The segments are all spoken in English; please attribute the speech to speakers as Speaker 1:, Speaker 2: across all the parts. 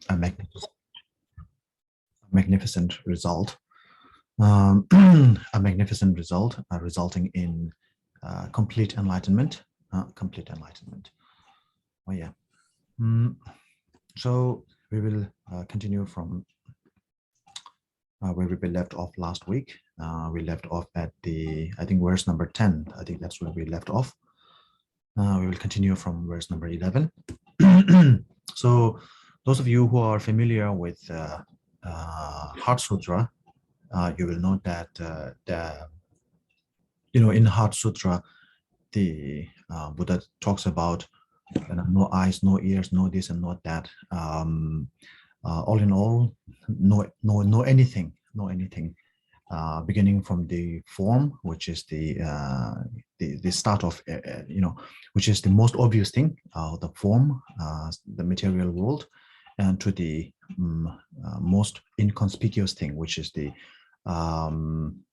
Speaker 1: a magnificent result, a magnificent result resulting in complete enlightenment. Complete enlightenment. Oh yeah. So we will continue from where we left off last week. We left off at I think verse number 10. I think that's where we left off. We will continue from verse number 11. So those of you who are familiar with Heart Sutra, you will note that in Heart Sutra, the Buddha talks about no eyes, no ears, no this and not that. All in all, no anything, beginning from the form, which is the start of which is the most obvious thing, the form, the material world, and to the most inconspicuous thing, which is the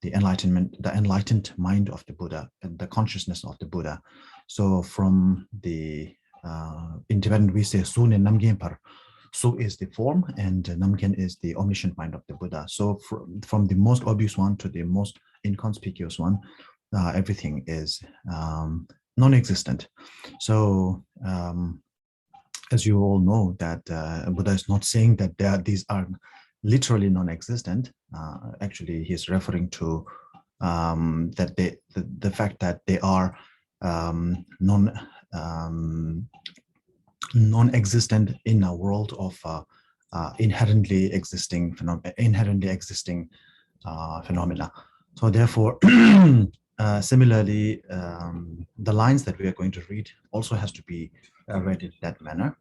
Speaker 1: enlightened mind of the Buddha and the consciousness of the Buddha. So from the in Tibetan we say Sun and Namgyen Par. Su is the form and Namgyen is the omniscient mind of the Buddha. So from the most obvious one to the most inconspicuous one, everything is non-existent. So as you all know, that Buddha is not saying that these are literally non-existent. Actually, he's referring to that the fact that they are non-existent in a world of inherently existing phenomena. So therefore, similarly, the lines that we are going to read also has to be read in that manner.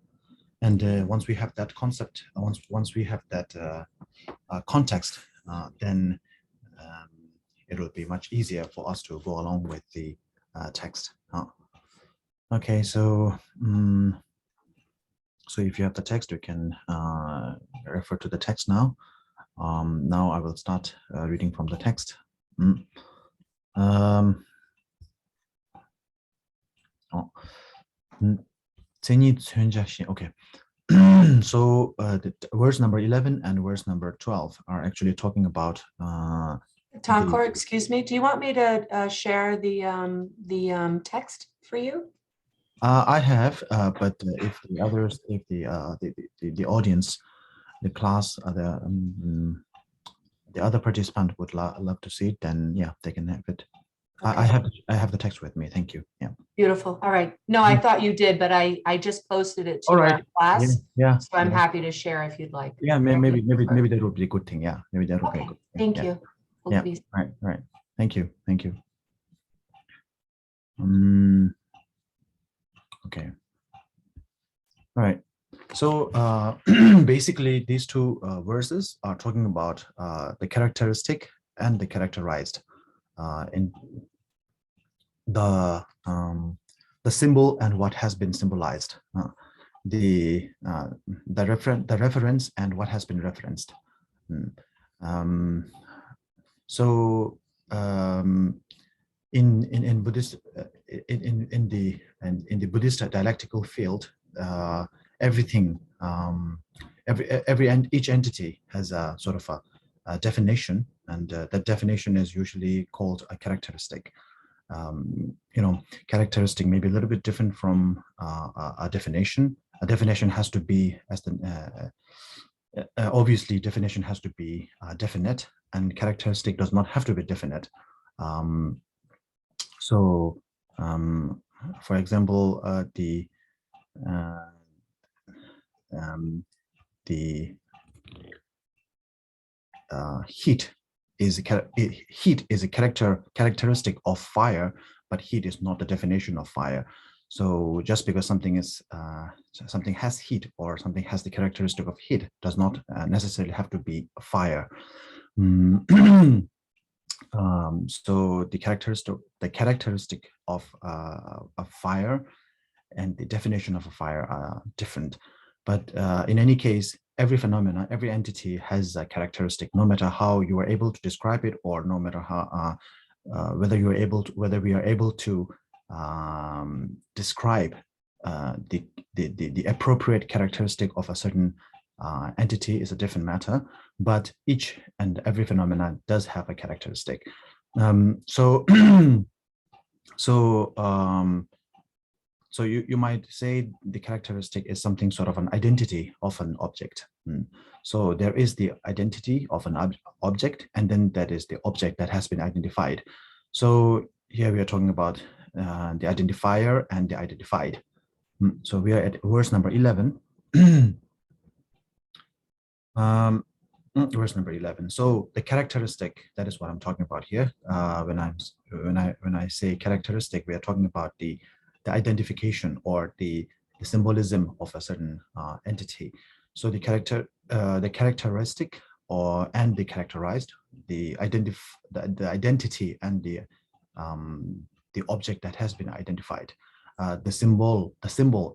Speaker 1: And once we have that concept, once we have that context, then it will be much easier for us to go along with the text. Okay, so so if you have the text, you can refer to the text now. Now I will start reading from the text. Okay. So verse number 11 and verse number 12 are actually talking about
Speaker 2: Tongkhor, excuse me, do you want me to share the text for you?
Speaker 1: I have, but if the others, if the audience, the class, the other participant would love to see it, then yeah, they can have it. Okay. I have the text with me. Thank you. Yeah.
Speaker 2: Beautiful. All right. No, I thought you did, but I just posted it to our class.
Speaker 1: Yeah.
Speaker 2: So I'm happy to share if you'd like.
Speaker 1: Yeah. Maybe that would be a good thing. Yeah. Maybe that would be a good thing.
Speaker 2: Thank you.
Speaker 1: Yeah. Right. Thank you. Okay. All right. So basically, these two verses are talking about the characteristic and the characterized, in the symbol and what has been symbolized, the reference and what has been referenced. So in Buddhist in the Buddhist dialectical field, everything, each entity has a sort of a definition, and that definition is usually called a characteristic. Characteristic may be a little bit different from a definition. A definition has to be, as the obviously definition has to be definite, and characteristic does not have to be definite. So, for example, the heat is a characteristic of fire, but heat is not the definition of fire. So just because something is something has heat or something has the characteristic of heat does not necessarily have to be fire. So the characteristic of a fire and the definition of a fire are different. But in any case, every phenomena, every entity has a characteristic, no matter how you are able to describe it, or no matter how whether we are able to describe the appropriate characteristic of a certain entity is a different matter, but each and every phenomenon does have a characteristic. So you might say the characteristic is something sort of an identity of an object. So there is the identity of an object, and then that is the object that has been identified. So here we are talking about the identifier and the identified. So we are at verse number 11. Verse number 11. So the characteristic, that is what I'm talking about here. When I say characteristic, we are talking about the identification or the symbolism of a certain entity. So the characteristic and the characterized, the identity and the object that has been identified, the symbol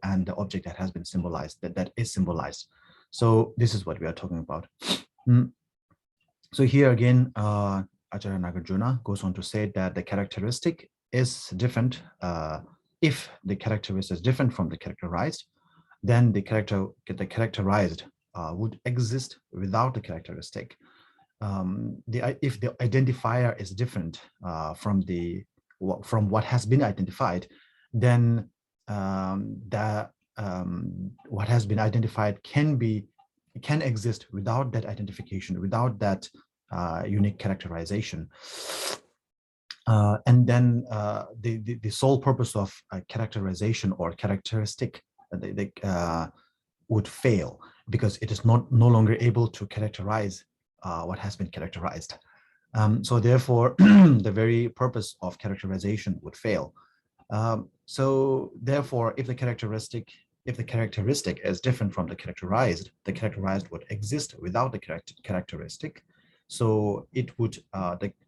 Speaker 1: and the object that has been symbolized, that is symbolized. So this is what we are talking about. So here again, Acharya Nagarjuna goes on to say that the characteristic is different. If the characteristic is different from the characterized, then the characterized would exist without the characteristic. If the identifier is different from what has been identified, then what has been identified can exist without that identification, without that unique characterization. And then the sole purpose of characterization or characteristic would fail, because it is no longer able to characterize what has been characterized. So therefore, the very purpose of characterization would fail. So therefore, if the characteristic is different from the characterized would exist without the characteristic. So it would,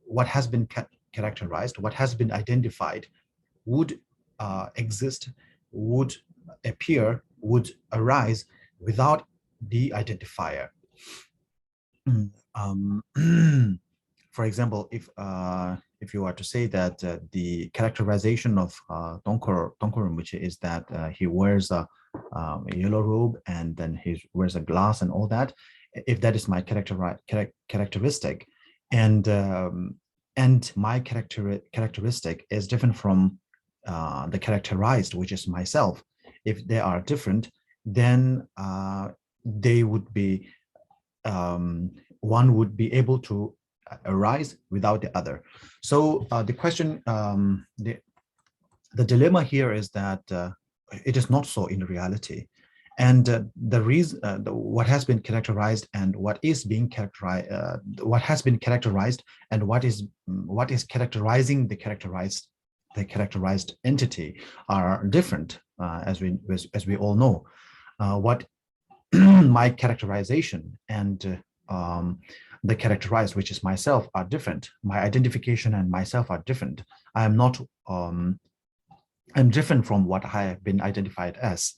Speaker 1: what has been characterized, what has been identified, would exist, would appear, would arise without the identifier. For example, if you are to say that the characterization of Tongkhor Rinpoche is that he wears a yellow robe and then he wears a glass and all that, if that is my characteristic, and my characteristic is different from the characterized, which is myself, if they are different, then they would be, one would be able to arise without the other. So the question, the dilemma here is that it is not so in reality. And the reason, what has been characterized and what is being characterized, what has been characterized and what is characterizing the characterized entity are different, as we all know. What my characterization and the characterized, which is myself, are different. My identification and myself are different. I am not, I'm different from what I have been identified as.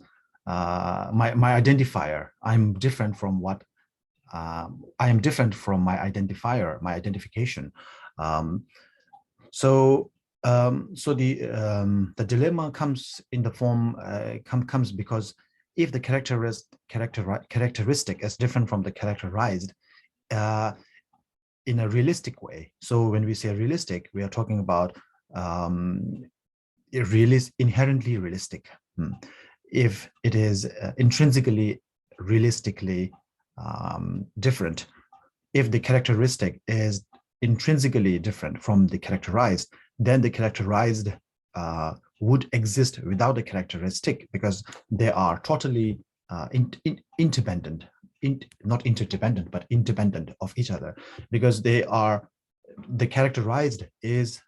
Speaker 1: My identifier, I'm different from what, I am different from my identifier, my identification. So the dilemma comes in the form, comes because if the characteristic is different from the characterized, in a realistic way. So when we say realistic, we are talking about inherently realistic. If it is intrinsically, realistically different, if the characteristic is intrinsically different from the characterized, then the characterized would exist without the characteristic, because they are totally independent, not interdependent, but independent of each other, because they are, the characterized is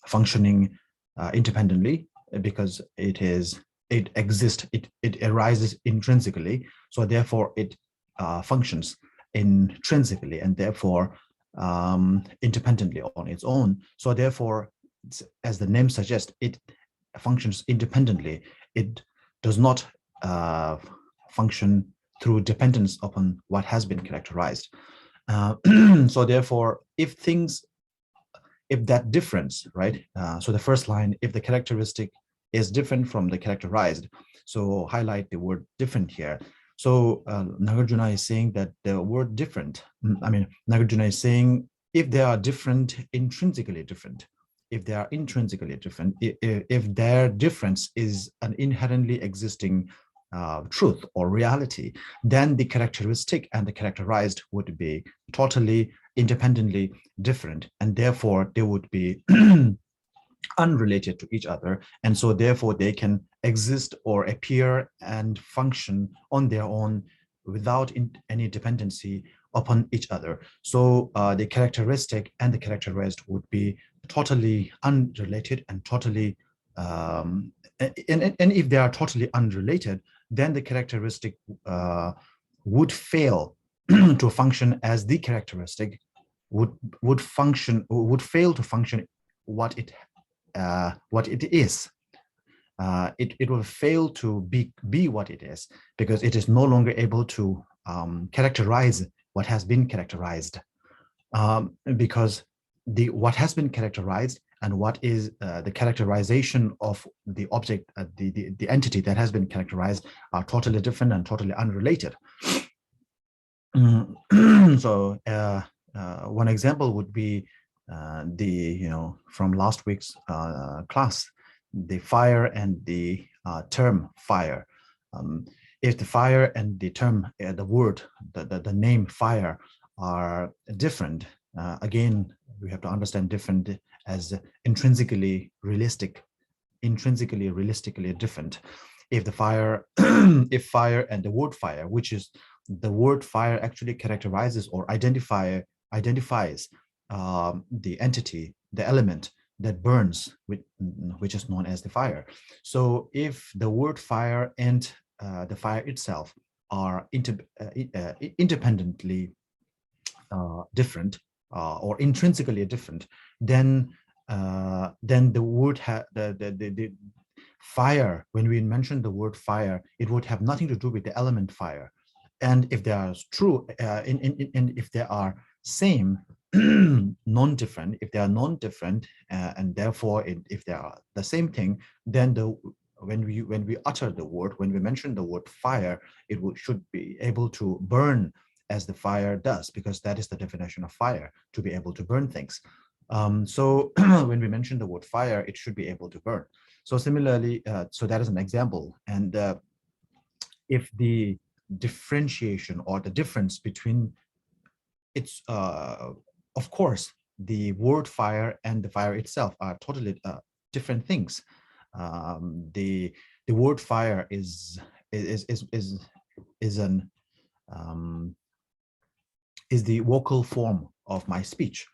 Speaker 1: functioning independently, because it exists, it arises intrinsically, so therefore it functions intrinsically, and therefore independently on its own. So therefore, as the name suggests, it functions independently. It does not function through dependence upon what has been characterized. So therefore, if that difference, right? So the first line, if the characteristic is different from the characterized. So highlight the word different here. So Nagarjuna is saying that the word different, Nagarjuna is saying if they are different, intrinsically different, if they are intrinsically different, if their difference is an inherently existing truth or reality, then the characteristic and the characterized would be totally independently different, and therefore they would be unrelated to each other, and so therefore they can exist or appear and function on their own without any dependency upon each other. So the characteristic and the characterized would be totally unrelated and totally and if they are totally unrelated, then the characteristic would fail to function as the characteristic, would fail to function what it is. It will fail to be what it is, because it is no longer able to characterize what has been characterized, because what has been characterized and what is the characterization of the object, the entity that has been characterized, are totally different and totally unrelated. So one example would be from last week's class, the fire and the term fire. If the fire and the term, the word, the name fire are different, again, we have to understand different as intrinsically realistically different. If the fire, if fire and the word fire, which is the word fire actually characterizes or identifies the entity, the element that burns, which is known as the fire. So if the word fire and the fire itself are independently different or intrinsically different, then the word the fire, when we mention the word fire, it would have nothing to do with the element fire. And if they are true, and if they are same, non-different, if they are non-different, and therefore if they are the same thing, then when we utter the word, when we mention the word fire, it should be able to burn as the fire does, because that is the definition of fire, to be able to burn things. So when we mention the word fire, it should be able to burn. So similarly, so that is an example. And if the differentiation or the difference between it's, of course, the word fire and the fire itself are totally different things. The word fire is the vocal form of my speech,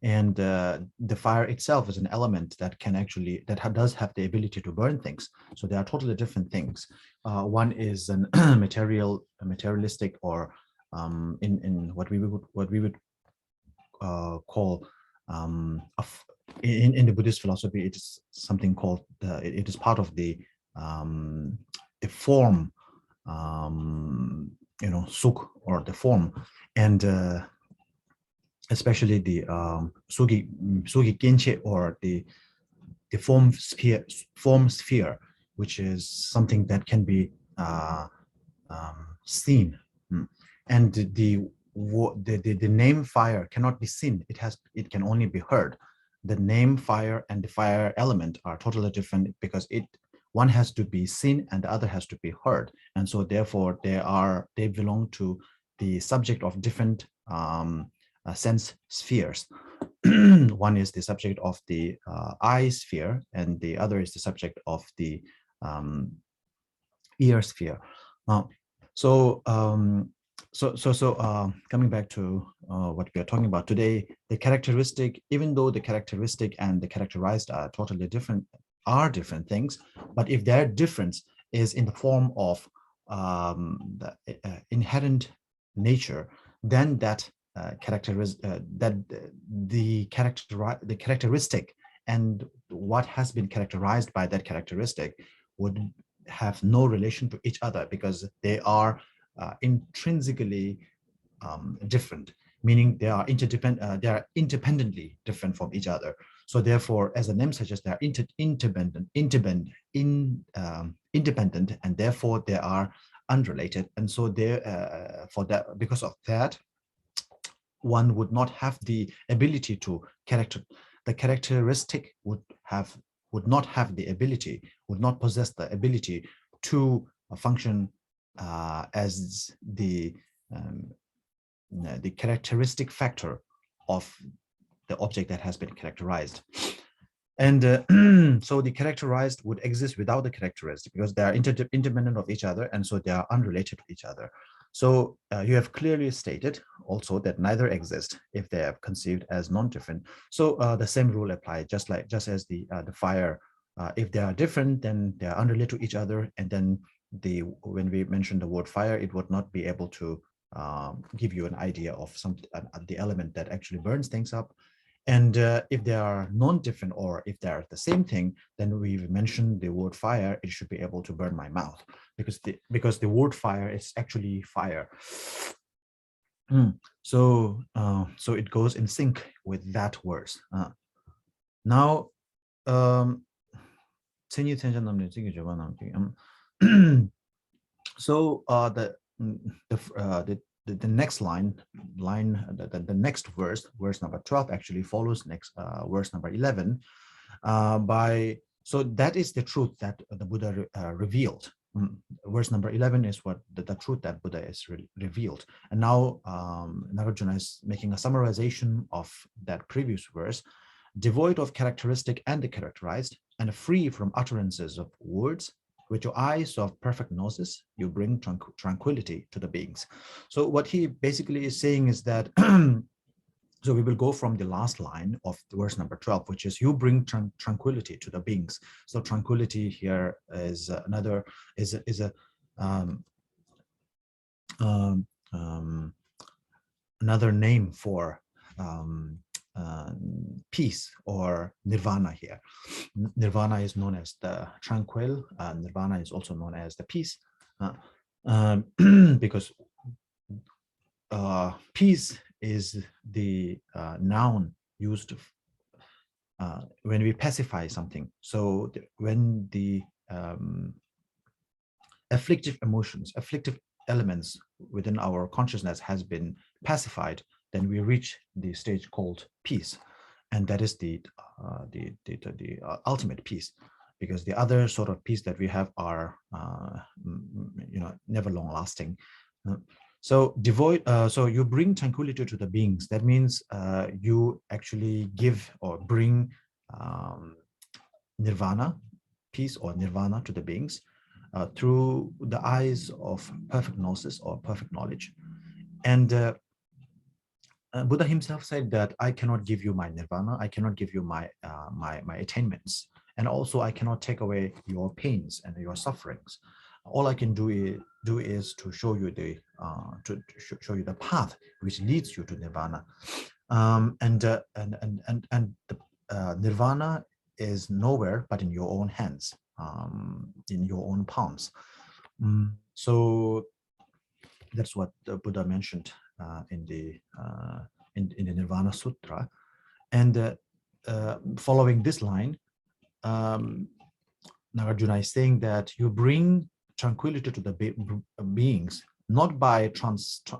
Speaker 1: and the fire itself is an element that can actually does have the ability to burn things. So they are totally different things. One is an materialistic, or in what we would call in the Buddhist philosophy, it is something called it is part of the form, suk, or the form, and especially the sugi genche, or the form sphere, which is something that can be seen. And the name fire cannot be seen. It can only be heard. The name fire and the fire element are totally different, because one has to be seen and the other has to be heard, and so therefore they belong to the subject of different sense spheres. One is the subject of the eye sphere, and the other is the subject of the ear sphere. So coming back to what we are talking about today, the characteristic, even though the characteristic and the characterized are totally different, are different things, but if their difference is in the form of the inherent nature, then that the characteristic and what has been characterized by that characteristic would have no relation to each other, because they are intrinsically different, meaning they are interdependent. They are independently different from each other. So therefore, as the name suggests, they are independent, and therefore they are unrelated. And so for that, because of that, one would not have the ability to the characteristic would not have the ability, would not possess the ability to function as the characteristic factor of the object that has been characterized. And so the characterized would exist without the characteristic, because they are independent of each other, and so they are unrelated to each other. So you have clearly stated also that neither exist if they are conceived as non-different. So the same rule applies, just as the fire. If they are different, then they are unrelated to each other, and then when we mention the word fire, it would not be able to give you an idea of the element that actually burns things up. And if they are non-different, or if they are the same thing, then we've mentioned the word fire, it should be able to burn my mouth, because the word fire is actually fire. So it goes in sync with that verse. Now, so the next the next verse number 12 actually follows next verse number 11 so that is the truth that the Buddha revealed. Verse number 11 is what the truth that Buddha is revealed. And now Nagarjuna is making a summarization of that previous verse: devoid of characteristic and the characterized, and free from utterances of words, with your eyes of perfect gnosis, you bring tranquility to the beings. So what he basically is saying is that, so we will go from the last line of verse number 12, which is you bring tranquility to the beings. So tranquility here is another name for peace or nirvana here. Nirvana is known as the tranquil. Nirvana is also known as the peace, because peace is the noun used when we pacify something. So when the afflictive emotions, afflictive elements within our consciousness has been pacified, then we reach the stage called peace, and that is the ultimate peace, because the other sort of peace that we have are never long lasting. So devoid. So you bring tranquility to the beings. That means you actually give or bring nirvana, peace or nirvana to the beings through the eyes of perfect gnosis or perfect knowledge. And Buddha himself said that I cannot give you my nirvana, I cannot give you my my attainments, and also I cannot take away your pains and your sufferings. All I can do is to show you the show you the path which leads you to nirvana. And the nirvana is nowhere but in your own hands, in your own palms. So that's what the Buddha mentioned in the Nirvana Sutra. And following this line, Nagarjuna is saying that you bring tranquility to the beings, not by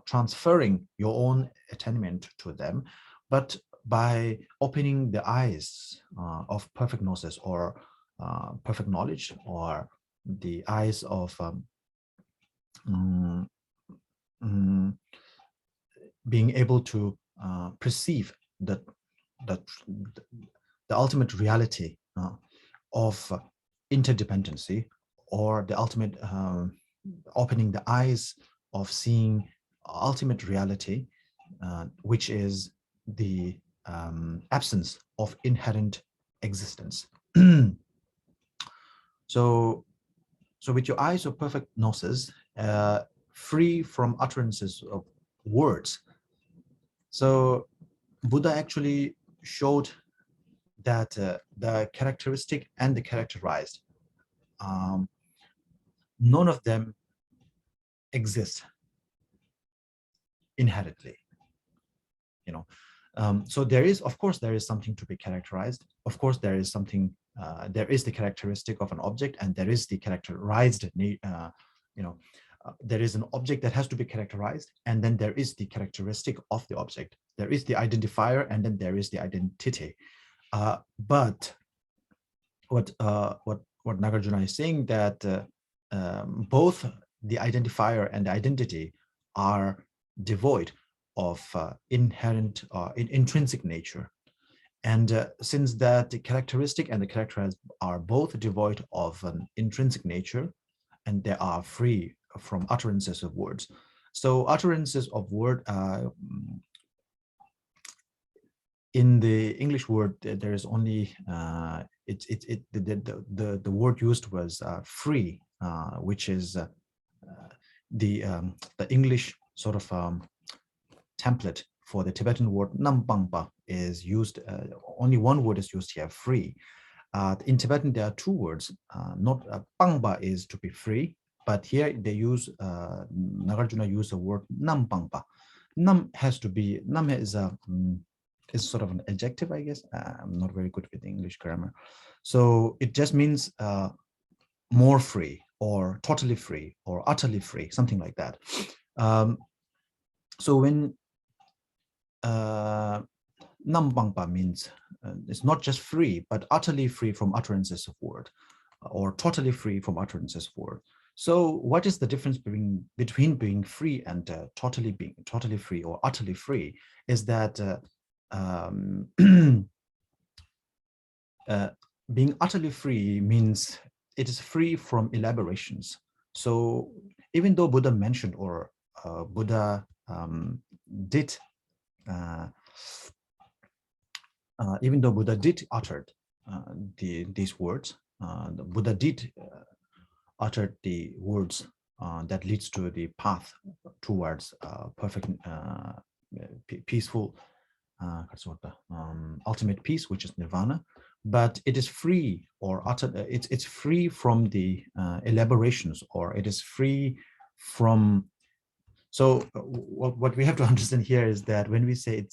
Speaker 1: transferring your own attainment to them, but by opening the eyes of perfect gnosis or perfect knowledge, or the eyes of being able to perceive the ultimate reality of interdependency, or the ultimate opening the eyes of seeing ultimate reality, which is the absence of inherent existence. So with your eyes of perfect gnosis, free from utterances of words. So Buddha actually showed that the characteristic and the characterized, none of them exist inherently. So there is, of course, there is something to be characterized. Of course, there is something, there is the characteristic of an object, and there is the characterized, there is an object that has to be characterized, and then there is the characteristic of the object. There is the identifier, and then there is the identity. But what Nagarjuna is saying, that both the identifier and the identity are devoid of inherent intrinsic nature. And since that the characteristic and the characterized are both devoid of an intrinsic nature, and they are free from utterances of words. So utterances of word, in the English word, there is only the word used was free, which is the English sort of template for the Tibetan word nambangpa is used. Only one word is used here, free. In Tibetan, there are two words. Not pangpa is to be free, but here they use Nagarjuna use the word nambangpa. Nam has to be, nam is a is sort of an adjective, I guess. I'm not very good with English grammar. So it just means more free, or totally free, or utterly free, something like that. So when Nambangpa means it's not just free, but utterly free from utterances of word, or totally free from utterances of word. So what is the difference between being free and totally free or utterly free? Is that being utterly free means it is free from elaborations. So even though Buddha mentioned, or Buddha did, even though Buddha did uttered these words, the Buddha did utter the words that leads to the path towards perfect, peaceful, ultimate peace, which is nirvana. But it is free, or it's free from the elaborations, or it is free from. So what we have to understand here is that when we say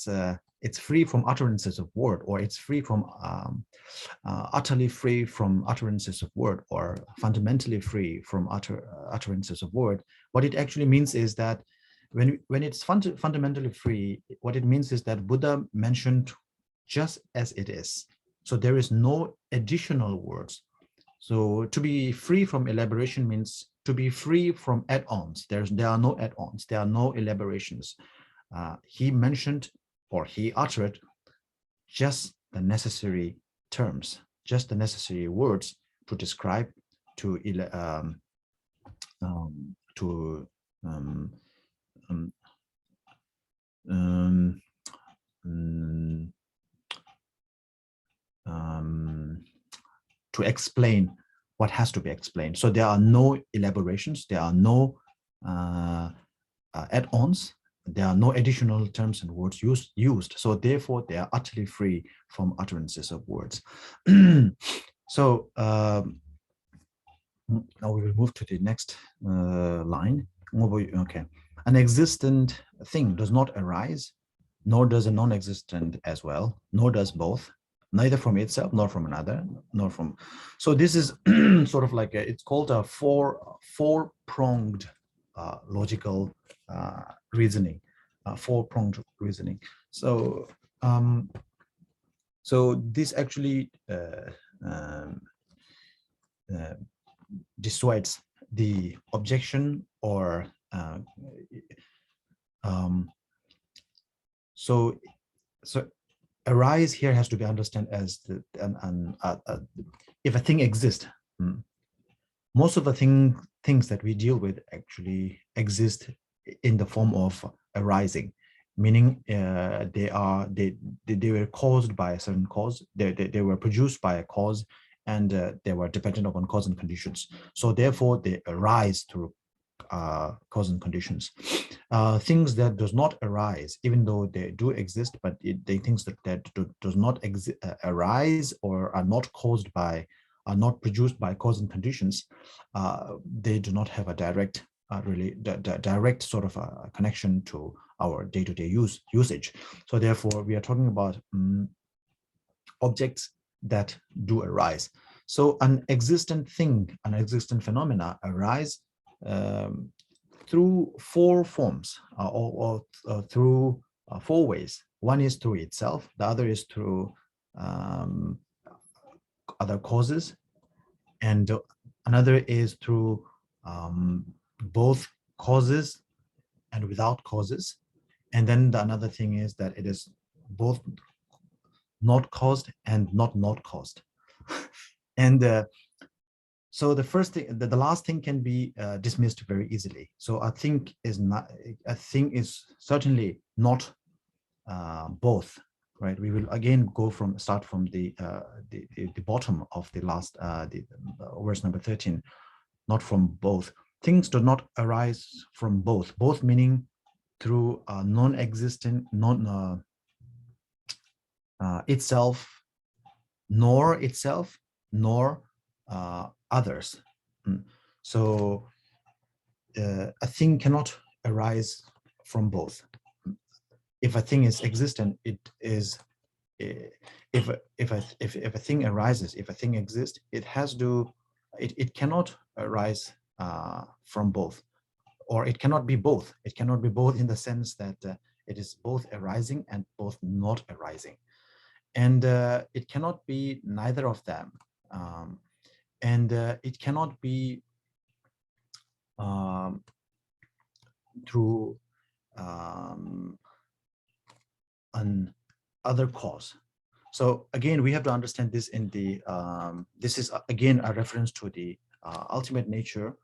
Speaker 1: it's free from utterances of word, or it's free from utterly free from utterances of word, or fundamentally free from utterances of word, what it actually means is that when it's fundamentally free, what it means is that Buddha mentioned just as it is. So there is no additional words. So to be free from elaboration means to be free from add-ons. There are no add-ons. There are no elaborations. He mentioned, or he uttered, just the necessary terms, just the necessary words to describe, to explain what has to be explained. So there are no elaborations, there are no add-ons, there are no additional terms and words used. So therefore, they are utterly free from utterances of words. So now we will move to the next line. Okay. An existent thing does not arise, nor does a non-existent as well, nor does both, neither from itself, nor from another, nor from. So this is sort of like it's called a four-pronged logical reasoning, four-pronged reasoning. So so this actually dissuades the objection, or so arise here has to be understood as if a thing exists. Most of the things that we deal with actually exist in the form of arising, meaning they were caused by a certain cause. They were produced by a cause, and they were dependent upon cause and conditions. So therefore, they arise through cause and conditions. Things that does not arise, even though they do exist, but they things that does not arise, or are not caused by, are not produced by cause and conditions, they do not have a direct really direct sort of a connection to our day-to-day usage. So therefore, we are talking about objects that do arise. So an existent thing, an existent phenomena arise through four forms or through four ways. One is through itself, the other is through other causes, and another is through both causes and without causes. And then another thing is that it is both not caused and not caused. And so the first thing, the last thing can be dismissed very easily. So a thing is certainly not both, right? We will again start from the bottom of the last verse number 13, not from both. Things do not arise from both. Both meaning through non-existent, itself, nor others. So a thing cannot arise from both. If a thing is existent, it is. If a thing arises, if a thing exists, it has to. It cannot arise from both, or it cannot be both. It cannot be both in the sense that it is both arising and both not arising, and it cannot be neither of them, and it cannot be through an other cause. So again, we have to understand this in the this is again a reference to the ultimate nature.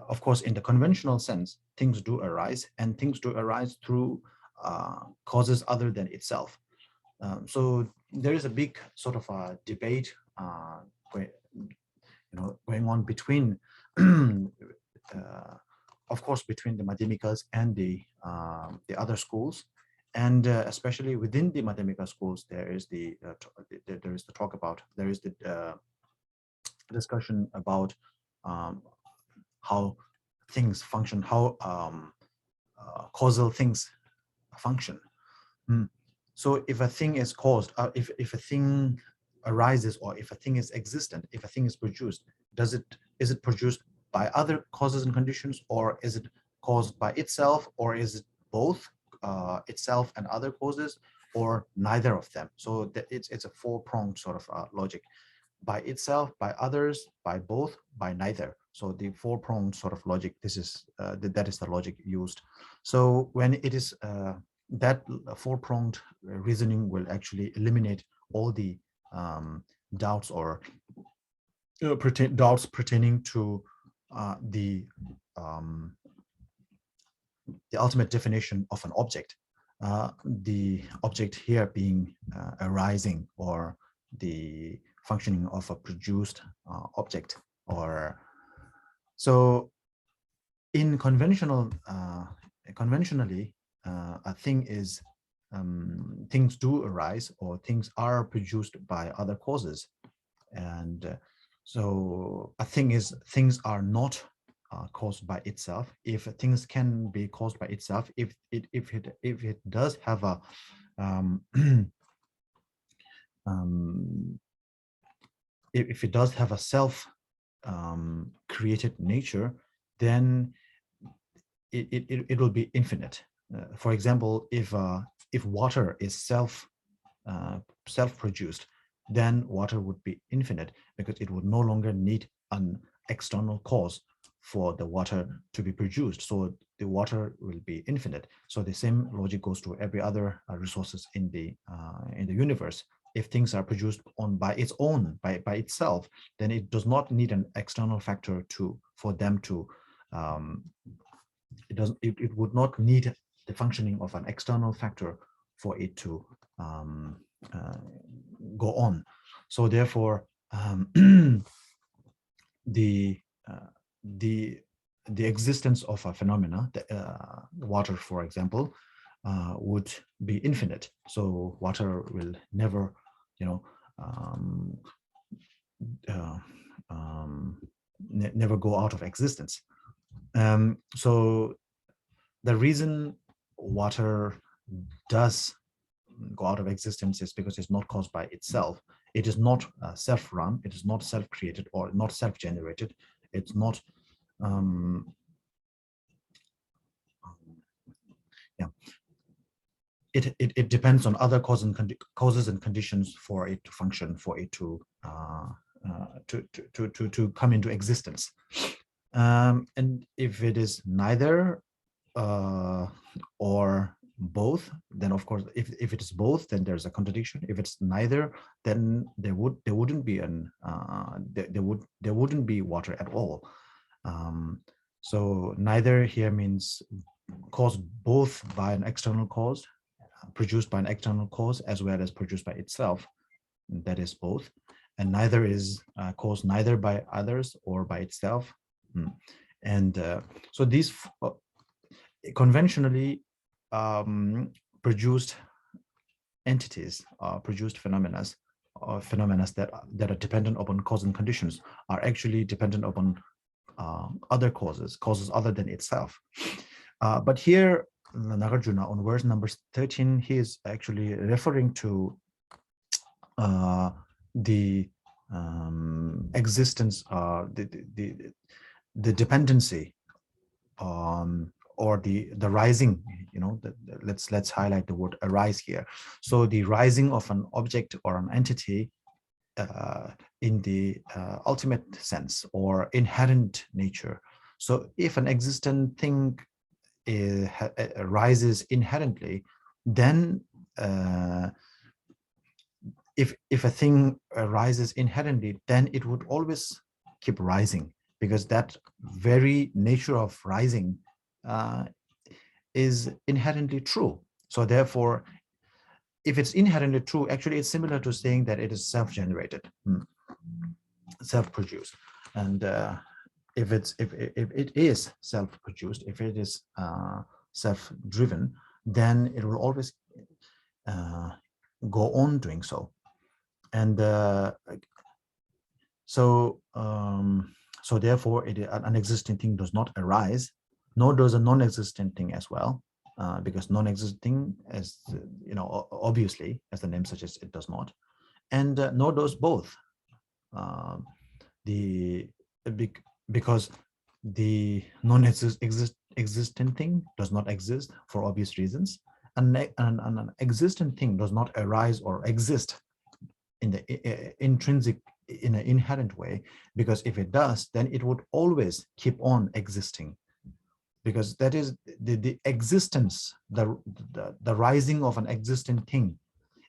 Speaker 1: Of course, in the conventional sense, things do arise, and things do arise through causes other than itself. So there is a big sort of a debate going on between of course between the Madhyamikas and the other schools, and especially within the Madhyamika schools, there is the discussion about how things function, how causal things function. So if a thing is caused, if a thing arises, or if a thing is existent, if a thing is produced, is it produced by other causes and conditions, or is it caused by itself, or is it both itself and other causes, or neither of them? So it's a four-pronged sort of logic: by itself, by others, by both, by neither. So the four-pronged sort of logic, this is that is the logic used. So when it is that four-pronged reasoning will actually eliminate all the doubts or doubts pertaining to the ultimate definition of an object. The object here being arising, or the functioning of a produced object. Or so in conventionally a thing is things do arise, or things are produced by other causes, and so a thing is, things are not caused by itself. If things can be caused by itself, if it does have a if it does have a self created nature, then it will be infinite. For example, if water is self produced, then water would be infinite, because it would no longer need an external cause for the water to be produced. So the water will be infinite. So the same logic goes to every other resources in the universe. If things are produced by its own, by itself, then it does not need an external factor for them to. It would not need the functioning of an external factor for it to go on. So therefore, the existence of a phenomena, water, for example, would be infinite. So water will never, never go out of existence. So the reason water does go out of existence is because it's not caused by itself. It is not self-run. It is not self-created or not self-generated. It's not. Yeah. It depends on other causes and conditions for it to function, for it to come into existence. And if it is neither or both, then of course, if it is both, then there's a contradiction. If it's neither, then there wouldn't be there wouldn't be water at all. So neither here means caused both by an external cause, produced by an external cause, as well as produced by itself. That is both. And neither is caused neither by others or by itself. And so these conventionally produced entities, produced phenomena that are dependent upon cause and conditions, are actually dependent upon other causes other than itself. But here, Nagarjuna, on verse number 13, he is actually referring to the existence, the dependency, or the rising. Let's highlight the word arise here. So the rising of an object or an entity in the ultimate sense or inherent nature. So if an existent thing rises inherently, then if a thing rises inherently, then it would always keep rising, because that very nature of rising is inherently true. So therefore, if it's inherently true, actually it's similar to saying that it is self-generated, self-produced. And if it is self-produced, if it is self-driven, then it will always go on doing so. And so therefore, an existing thing does not arise, nor does a non-existent thing as well, because non-existing, as obviously, as the name suggests, it does not, and nor does both. Because the non-existent thing does not exist for obvious reasons, and an existent thing does not arise or exist in the intrinsic, in an inherent way, because if it does, then it would always keep on existing, because that is the existence, the rising of an existent thing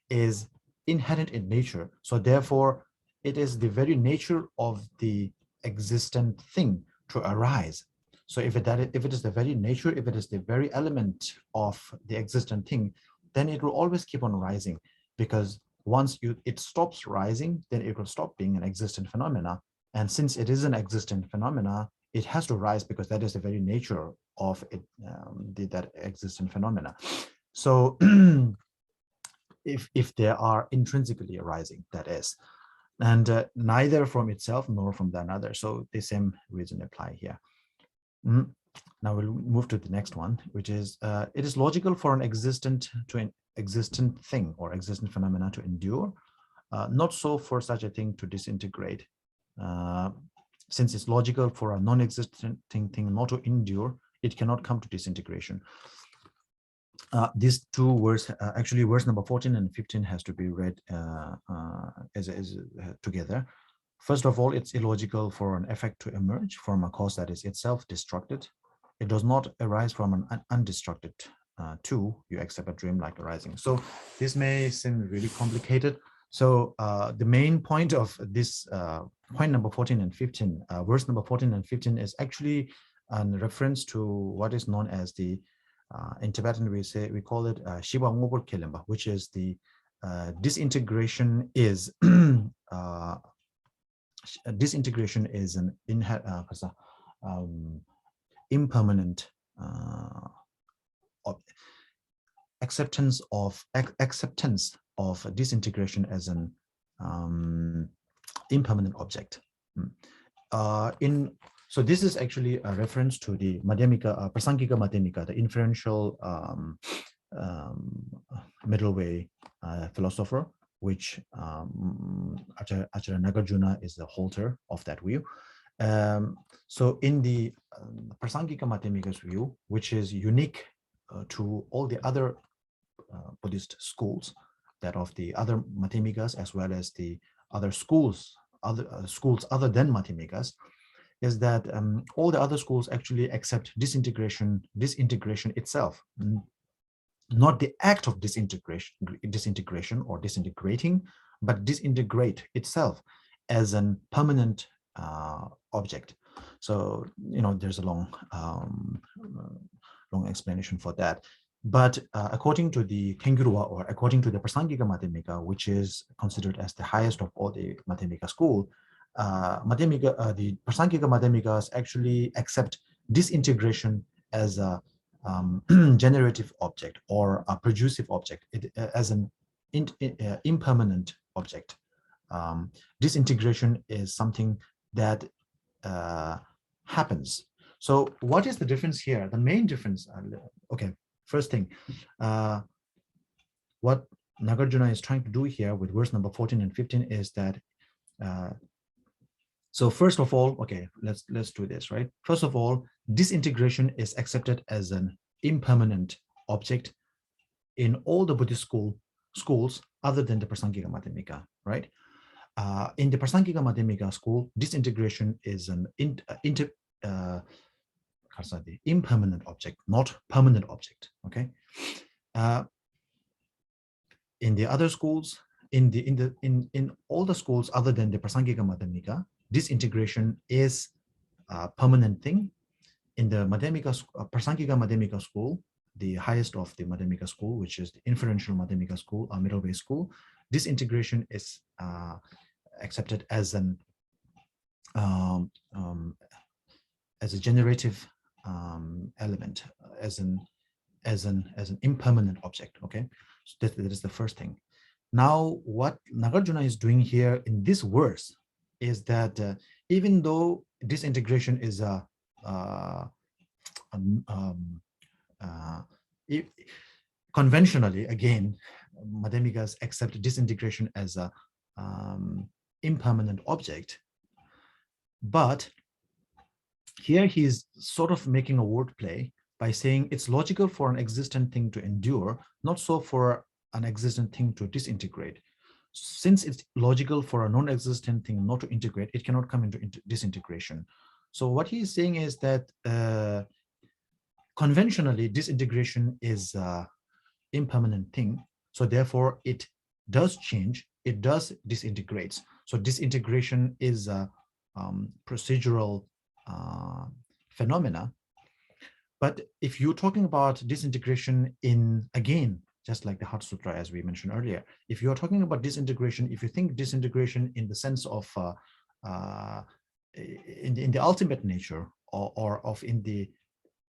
Speaker 1: is inherent in nature. So therefore, it is the very nature of the existent thing to arise. So if it is the very nature, if it is the very element of the existent thing, then it will always keep on rising, because once it stops rising, then it will stop being an existent phenomena. And since it is an existent phenomena, it has to rise, because that is the very nature of it, that existent phenomena. So if they are intrinsically arising, that is, and neither from itself nor from the another. So the same reason apply here. Now we'll move to the next one, which is it is logical for an existent thing or existent phenomena to endure, not so for such a thing to disintegrate. Since it's logical for a non-existent thing not to endure, it cannot come to disintegration. These two words, actually verse number 14 and 15 has to be read together. First of all, it's illogical for an effect to emerge from a cause that is itself destructed. It does not arise from an undestructed. Two, you accept a dream like arising. So this may seem really complicated. So the main point of this point number 14 and 15, verse number 14 and 15 is actually a reference to what is known as the in Tibetan we call it Shiva Ngobol Kelemba, which is the disintegration is an impermanent acceptance of disintegration as an impermanent object. In So this is actually a reference to the Madhyamika, Prasangika Madhyamika, the inferential middle way philosopher, which Acharya Nagarjuna is the holder of that view. So in the Prasangika Madhyamika's view, which is unique to all the other Buddhist schools, that of the other Madhyamikas as well as the other schools, other than Madhyamikas, is that all the other schools actually accept disintegration itself, not the act of disintegration or disintegrating, but disintegrate itself as an permanent object. So, there's a long explanation for that. But according to the Tengyurwa, or according to the Prasangika Madhyamika, which is considered as the highest of all the Madhyamika school, the Prasangika Madhyamikas actually accept disintegration as a generative object or a producive object, as an impermanent object. Disintegration is something that happens. So what is the difference here? The main difference, okay, first thing, what Nagarjuna is trying to do here with verse number 14 and 15 is that, so first of all, okay, let's do this, right? First of all, disintegration is accepted as an impermanent object in all the Buddhist schools other than the Prasangika Madhyamika, right? In the Prasangika Madhyamika school, disintegration is an impermanent object, not permanent object. Okay. In the other schools, in all the schools other than the Prasangika Madhyamika, disintegration is a permanent thing. In the Prasangika Madhyamika school, the highest of the Madhyamika school, which is the inferential Madhyamika school, or middle way school, disintegration is accepted as an as a generative element, as an impermanent object. Okay, so that is the first thing. Now, what Nagarjuna is doing here in this verse is that even though disintegration is conventionally, again, Madhyamikas accept disintegration as a impermanent object, but here he's sort of making a wordplay by saying it's logical for an existent thing to endure, not so for an existent thing to disintegrate. Since it's logical for a non-existent thing not to integrate, it cannot come into disintegration. So what he's saying is that conventionally, disintegration is an impermanent thing. So therefore, it does change, it does disintegrate. So disintegration is a procedural phenomena. But if you're talking about disintegration in, again, just like the Heart Sutra, as we mentioned earlier, if you're talking about disintegration, if you think disintegration in the sense of in the ultimate nature, or of in the,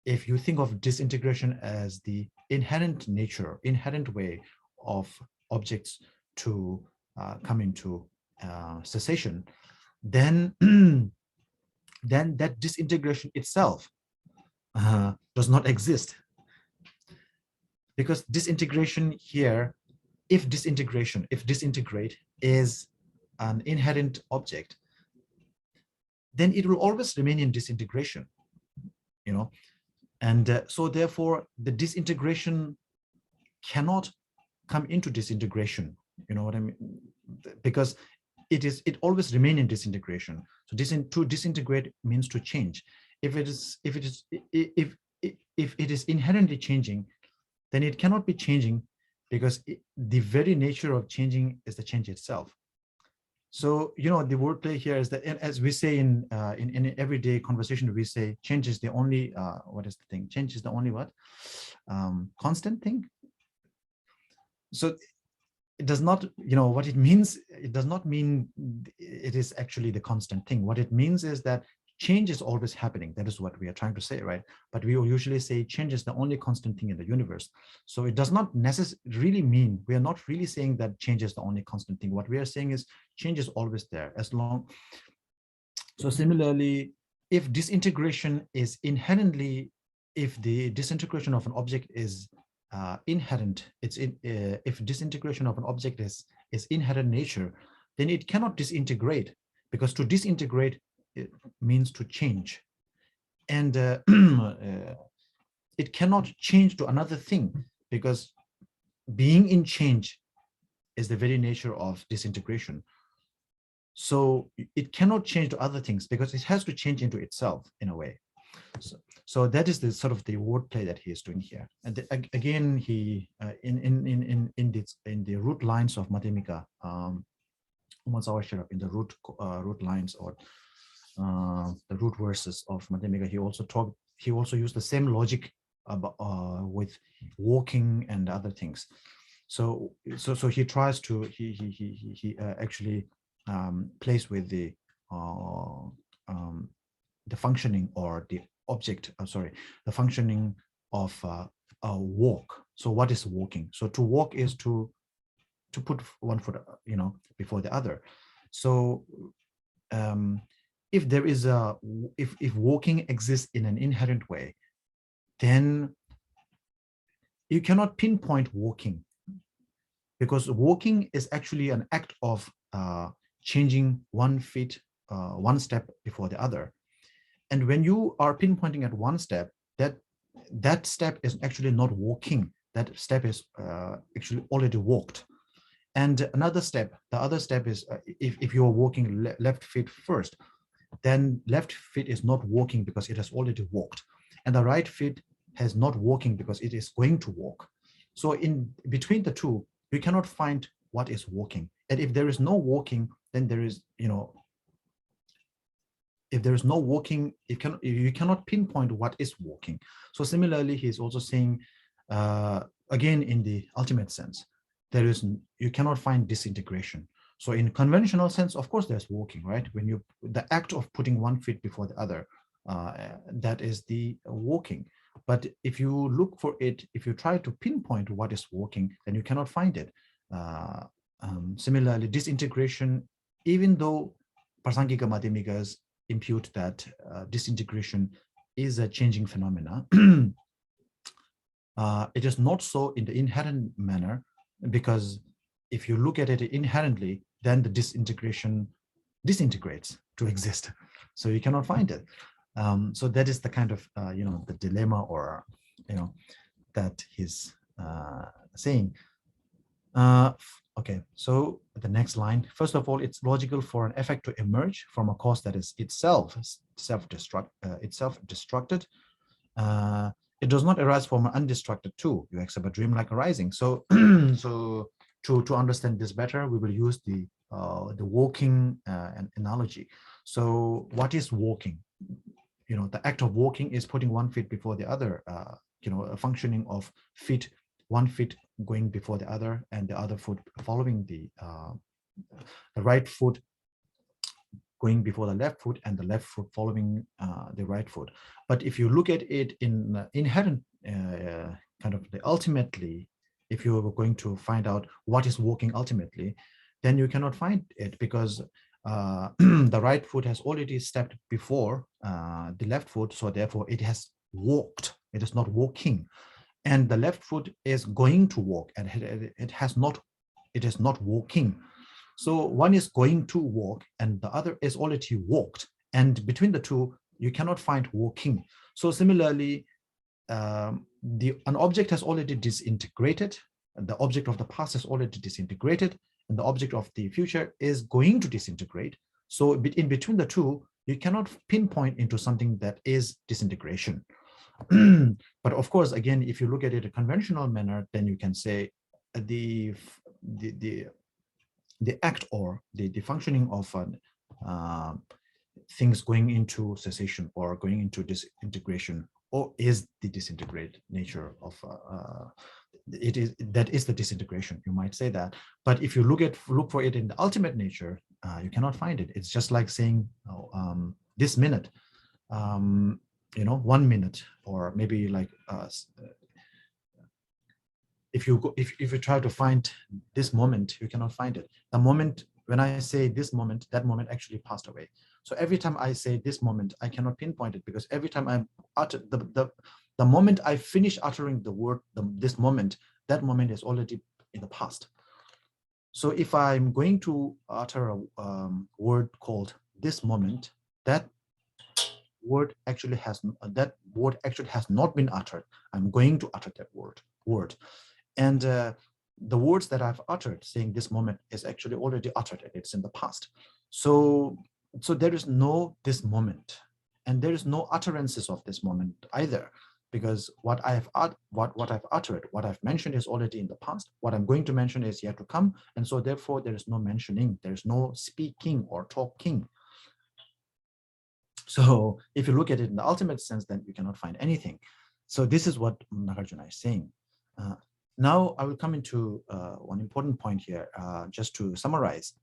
Speaker 1: if you think of disintegration as the inherent nature, inherent way of objects to come into cessation, then then that disintegration itself does not exist. Because disintegration here, if disintegrate is an inherent object, then it will always remain in disintegration, and so therefore the disintegration cannot come into disintegration, you know what I mean? Because it always remain in disintegration. So to disintegrate means to change. If it is inherently changing, then it cannot be changing, because the very nature of changing is the change itself. So, the wordplay here is that, as we say in everyday conversation, we say change is the only, what is the thing? Change is the only what? Constant thing. So it does not, what it means, it does not mean it is actually the constant thing. What it means is that change is always happening. That is what we are trying to say, right? But we will usually say change is the only constant thing in the universe. So it does not necessarily really mean, we are not really saying that change is the only constant thing. What we are saying is change is always there, as long. So similarly, if disintegration is inherently, if the disintegration of an object is inherent, if disintegration of an object is inherent nature, then it cannot disintegrate, because to disintegrate it means to change, and it cannot change to another thing, because being in change is the very nature of disintegration. So it cannot change to other things because it has to change into itself in a way. So that is the sort of the wordplay that he is doing here. And again, he in the root lines of Madhyamika, in the root lines, or the root verses of Madhyamika, he also used the same logic with walking and other things. So he tries to actually plays with the functioning or the object. The functioning of a walk. So what is walking? So to walk is to put one foot, before the other. So if there is if walking exists in an inherent way, then you cannot pinpoint walking, because walking is actually an act of changing one step before the other. And when you are pinpointing at one step, that step is actually not walking. That step is actually already walked. And another step, the other step is if you are walking left feet first, then left feet is not walking because it has already walked. And the right feet has not walking because it is going to walk. So in between the two, you cannot find what is walking. And if there is no walking, then there is, if there is no walking, you cannot pinpoint what is walking. So similarly, he's also saying, again, in the ultimate sense, you cannot find disintegration. So in conventional sense, of course, there's walking, right? When the act of putting one foot before the other, that is the walking. But if you look for it, if you try to pinpoint what is walking, then you cannot find it. Similarly, disintegration, even though Prasangika Madhyamikas impute that disintegration is a changing phenomena, it is not so in the inherent manner, because if you look at it inherently, then the disintegration disintegrates to exist. So you cannot find it. So that is the kind of, the dilemma, or, that he's saying. Okay, so the next line. First of all, it's logical for an effect to emerge from a cause that is itself self-destructed. It does not arise from an undestructed too. You accept a dream like arising. So, so to understand this better, we will use the walking analogy. So, what is walking? The act of walking is putting one foot before the other. A functioning of feet, one foot going before the other, and the other foot following the right foot going before the left foot, and the left foot following the right foot. But if you look at it in inherent kind of ultimately, if you were going to find out what is walking ultimately, then you cannot find it, because the right foot has already stepped before the left foot, so therefore it has walked. It is not walking. And the left foot is going to walk, and it is not walking. So one is going to walk, and the other is already walked. And between the two, you cannot find walking. So similarly, an object has already disintegrated. The object of the past is already disintegrated, and the object of the future is going to disintegrate. So in between the two, you cannot pinpoint into something that is disintegration. But of course, again, if you look at it in a conventional manner, then you can say the act or the functioning of things going into cessation or going into disintegration, or is the disintegrate nature of that is the disintegration, you might say that. But if you look for it in the ultimate nature, you cannot find it. It's just like saying this minute, 1 minute, or maybe like if you try to find this moment, you cannot find it. The moment, when I say this moment, that moment actually passed away. So every time I say this moment, I cannot pinpoint it, because every time I utter the moment I finish uttering the word, this moment, that moment is already in the past. So if I'm going to utter a word called this moment, that word actually has not been uttered. I'm going to utter that word. And the words that I've uttered saying this moment is actually already uttered, and it's in the past. So there is no this moment, and there is no utterances of this moment either, because what I've uttered, what I've mentioned is already in the past. What I'm going to mention is yet to come, and so therefore there is no mentioning, there is no speaking or talking. So if you look at it in the ultimate sense, then you cannot find anything. So this is what Nagarjuna is saying. Now I will come into one important point here, just to summarize.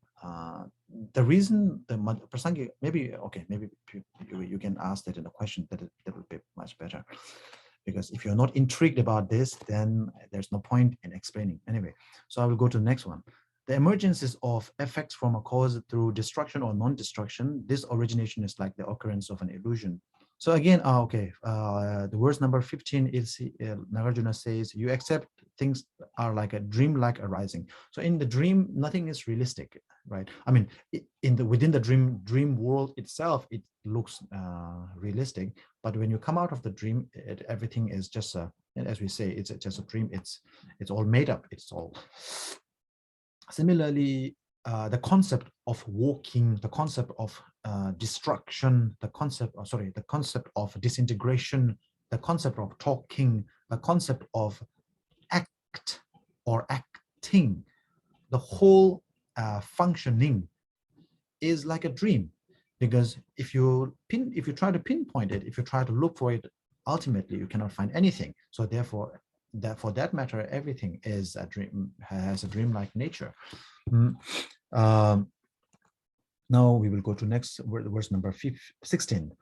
Speaker 1: The reason the Prasangi, maybe you can ask that in a question, that would be much better. Because if you're not intrigued about this, then there's no point in explaining. Anyway, so I will go to the next one. The emergences of effects from a cause through destruction or non-destruction, this origination is like the occurrence of an illusion. So again, the verse number 15 is Nagarjuna says, you accept things are like a dream-like arising. So in the dream, nothing is realistic, right? I mean, within the dream world itself, it looks realistic, but when you come out of the dream, everything is just as we say, it's just a dream. It's all made up. It's all. Similarly, the concept of walking, the concept of destruction, the concept of disintegration, the concept of talking, the concept of act or acting, the whole functioning is like a dream. Because if you try to pinpoint it, if you try to look for it, ultimately you cannot find anything. So therefore, for that matter, everything is a dream, has a dreamlike nature. Now we will go to next verse number 16.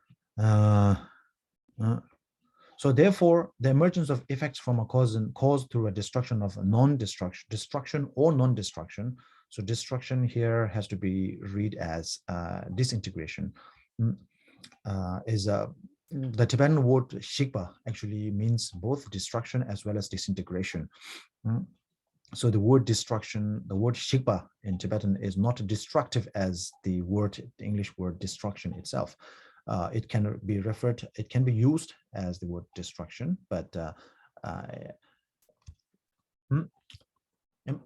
Speaker 1: So therefore, the emergence of effects from a cause through a destruction of a non-destruction, destruction or non-destruction. So destruction here has to be read as disintegration. The Tibetan word shikpa actually means both destruction as well as disintegration. So the word destruction, the word shikpa in Tibetan is not destructive as the English word destruction itself. It can be used as the word destruction, but the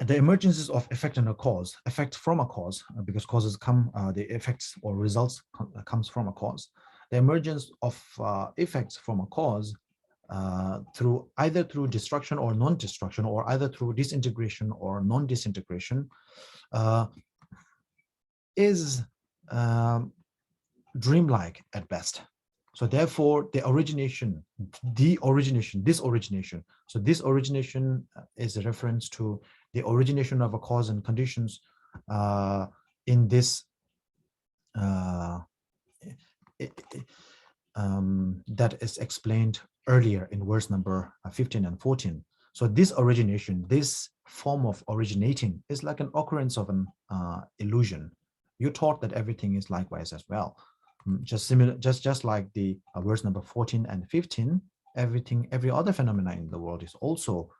Speaker 1: emergences of effect and a cause, effect from a cause, because causes come, the effects or results comes from a cause. The emergence of effects from a cause either through destruction or non-destruction, or either through disintegration or non-disintegration, is dreamlike at best. So therefore, this origination. So this origination is a reference to the origination of a cause and conditions in this that is explained earlier in verse number 15 and 14. So this origination, this form of originating, is like an occurrence of an illusion. You taught that everything is likewise as well. Just like the verse number 14 and 15, every other phenomena in the world is also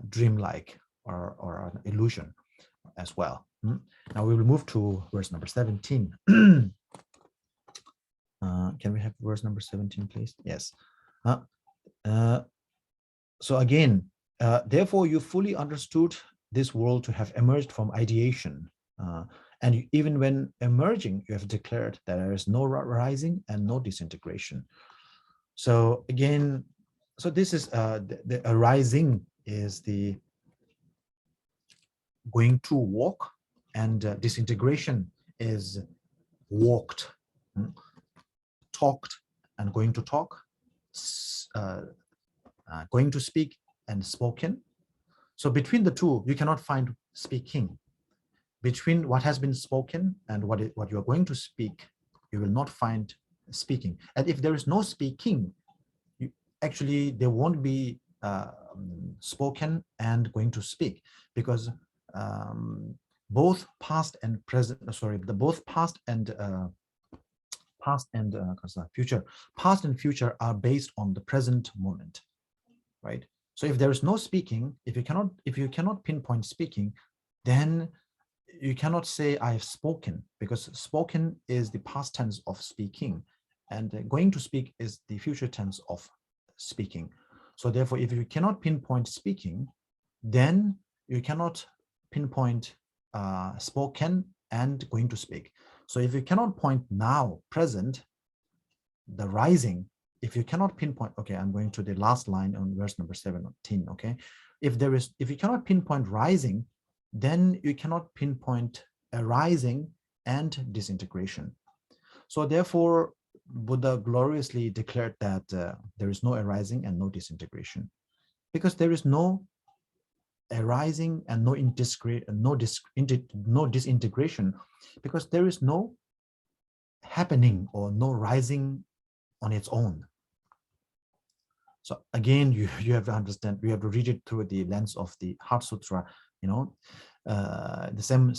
Speaker 1: dreamlike or an illusion as well. Now we will move to verse number 17. Can we have verse number 17, please? Yes. So again, therefore you fully understood this world to have emerged from ideation. And even when emerging, you have declared that there is no rising and no disintegration. So again, so this is the arising is the going to walk, and disintegration is walked, talked, and going to talk, going to speak and spoken. So between the two, you cannot find speaking. Between what has been spoken and what you are going to speak, you will not find speaking. And if there is no speaking, actually there won't be spoken and going to speak, because both past and present, both future, past and future are based on the present moment, right? So if there is no speaking, if you cannot pinpoint speaking, then you cannot say I have spoken, because spoken is the past tense of speaking, and going to speak is the future tense of speaking. So therefore, if you cannot pinpoint speaking, then you cannot pinpoint spoken and going to speak. So if you cannot point now, present, the rising, if you cannot pinpoint, okay, I'm going to the last line on verse number 17, okay? If you cannot pinpoint rising, then you cannot pinpoint arising and disintegration. So therefore, Buddha gloriously declared that there is no arising and no disintegration, because there is no arising and no disintegration, because there is no happening or no rising on its own. So again, you have to understand, you have to read it through the lens of the Heart Sutra, the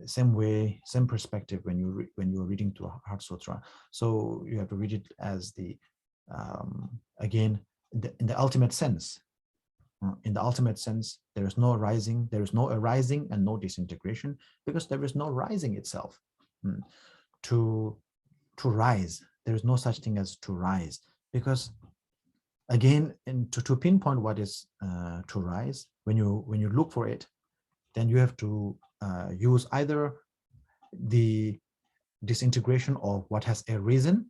Speaker 1: same way, same perspective when you're reading through Heart Sutra. So you have to read it as the again in the ultimate sense. In the ultimate sense, there is no rising, there is no arising and no disintegration, because there is no rising itself. To rise, there is no such thing as to rise, because again, to pinpoint what is to rise, when you look for it, then you have to use either the disintegration of what has arisen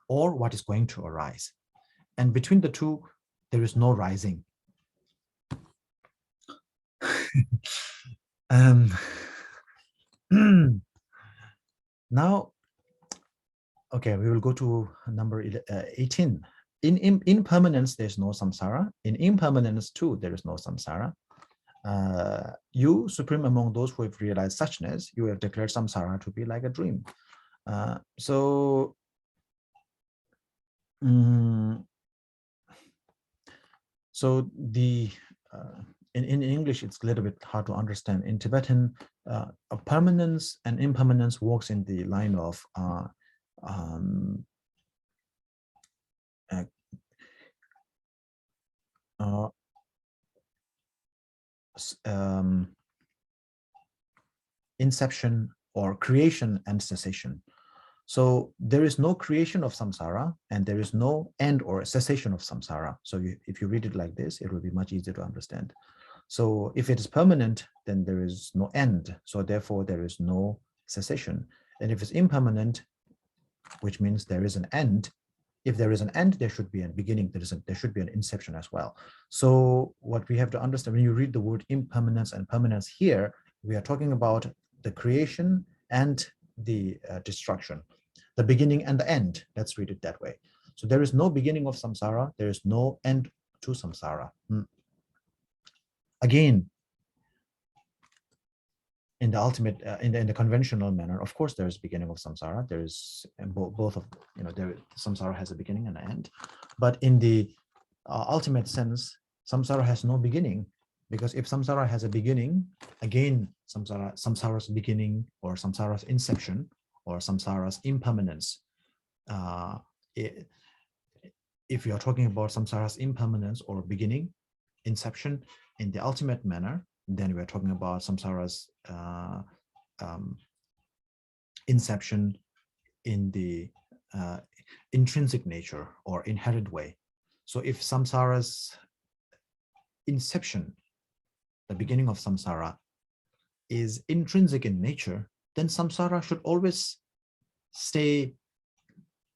Speaker 1: or what is going to arise. And between the two, there is no rising. Now, okay, we will go to number 18. In impermanence, there's no samsara. In impermanence too, there is no samsara. You, supreme among those who have realized suchness, you have declared samsara to be like a dream. So the in English, it's a little bit hard to understand. In Tibetan, permanence and impermanence works in the line of inception or creation and cessation. So there is no creation of samsara and there is no end or cessation of samsara. So if you read it like this, it will be much easier to understand. So if it is permanent, then there is no end. So therefore there is no cessation. And if it's impermanent, which means there is an end, if there is an end, there should be a beginning. There should be an inception as well. So what we have to understand, when you read the word impermanence and permanence here, we are talking about the creation and the destruction, the beginning and the end. Let's read it that way. So there is no beginning of samsara. There is no end to samsara. Again, in the ultimate, in the conventional manner, of course, there is beginning of samsara. There is both of, samsara has a beginning and an end. But in the ultimate sense, samsara has no beginning, because if samsara has a beginning, again, samsara's beginning or samsara's inception or samsara's impermanence. If you are talking about samsara's impermanence or beginning, inception in the ultimate manner, then we're talking about samsara's inception in the intrinsic nature or inherent way. So if samsara's inception, the beginning of samsara, is intrinsic in nature, then samsara should always stay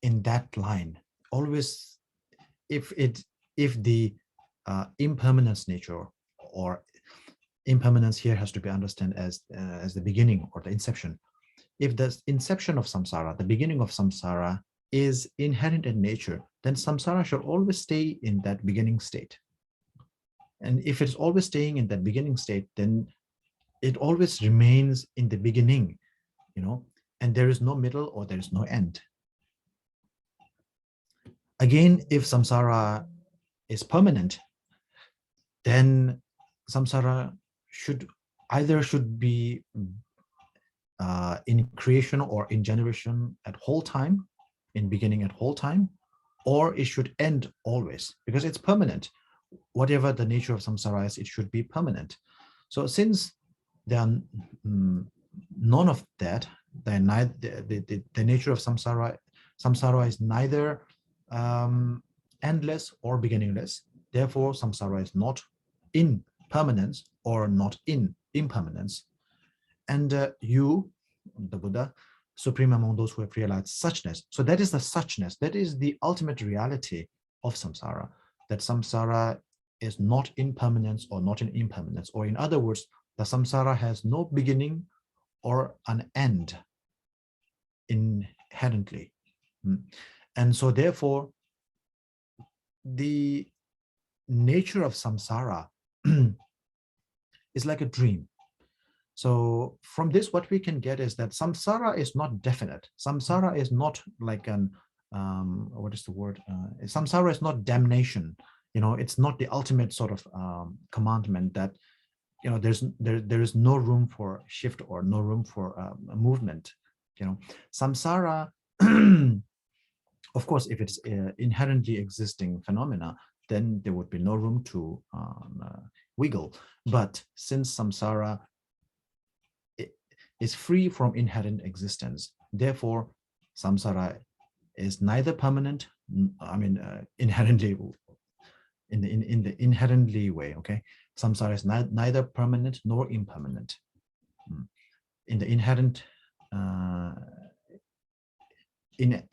Speaker 1: in that line. Always, if the impermanence nature, or impermanence here has to be understood as the beginning or the inception. If the inception of samsara, the beginning of samsara, is inherent in nature, then samsara should always stay in that beginning state. And if it's always staying in that beginning state, then it always remains in the beginning, and there is no middle or there is no end. Again, if samsara is permanent, then samsara should either should be in creation or in generation at whole time, in beginning at whole time, or it should end always, because it's permanent. Whatever the nature of samsara is, it should be permanent. So since there are none of that, the nature of samsara is neither endless or beginningless. Therefore, samsara is not in permanence or not in impermanence. And you, the Buddha, supreme among those who have realized suchness. So that is the suchness. That is the ultimate reality of samsara. That samsara is not in permanence or not in impermanence. Or in other words, the samsara has no beginning or an end inherently. And so therefore, the nature of samsara is like a dream. So from this, what we can get is that samsara is not definite. Samsara is not like an, what is the word? Samsara is not damnation. It's not the ultimate sort of commandment that, there is no room for shift or no room for movement. Samsara, of course, if it's inherently existing phenomena, then there would be no room to wiggle. But since samsara is free from inherent existence, therefore samsara is neither permanent, inherently, in the inherently way, okay? Samsara is neither permanent nor impermanent. In the inherent, in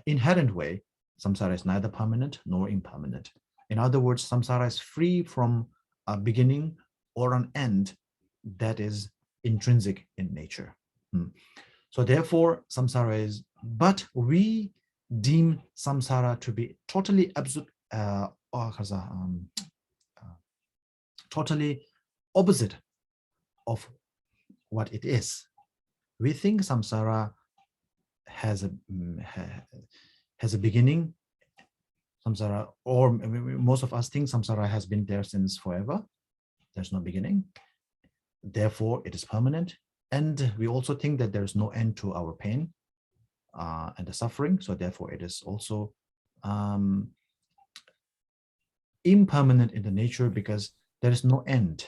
Speaker 1: inherent way, samsara is neither permanent nor impermanent. In other words, samsara is free from a beginning or an end that is intrinsic in nature. So therefore, samsara is, but we deem samsara to be totally absolute, totally opposite of what it is. We think samsara has a beginning. Samsara, or most of us think samsara has been there since forever. There's no beginning. Therefore, it is permanent. And we also think that there is no end to our pain and the suffering. So therefore, it is also impermanent in the nature because there is no end.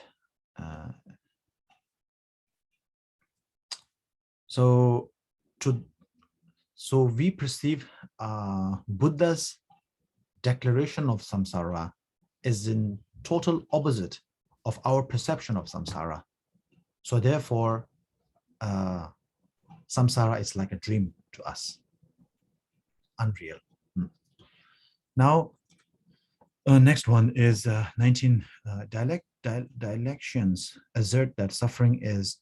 Speaker 1: So we perceive Buddha's declaration of samsara is in total opposite of our perception of samsara. So therefore, samsara is like a dream to us, unreal. Now, next one is 19 dialections assert that suffering is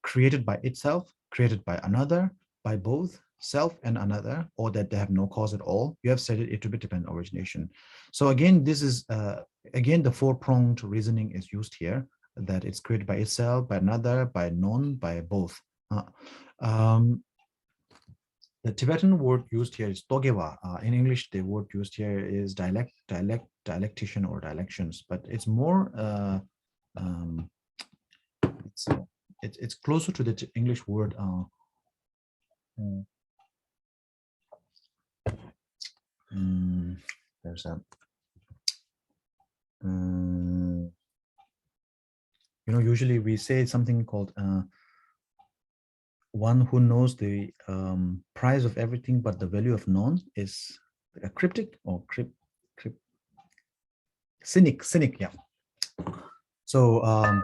Speaker 1: created by itself, created by another, by both self and another, or that they have no cause at all. You have said it to be dependent origination. So again, this is, again, the four-pronged reasoning is used here, that it's created by itself, by another, by none, by both. The Tibetan word used here is togewa. In English, the word used here is dialectician or dialections, but it's more, it's closer to the English word. There's a, usually we say something called one who knows the price of everything, but the value of none is a cryptic or cynic, yeah. So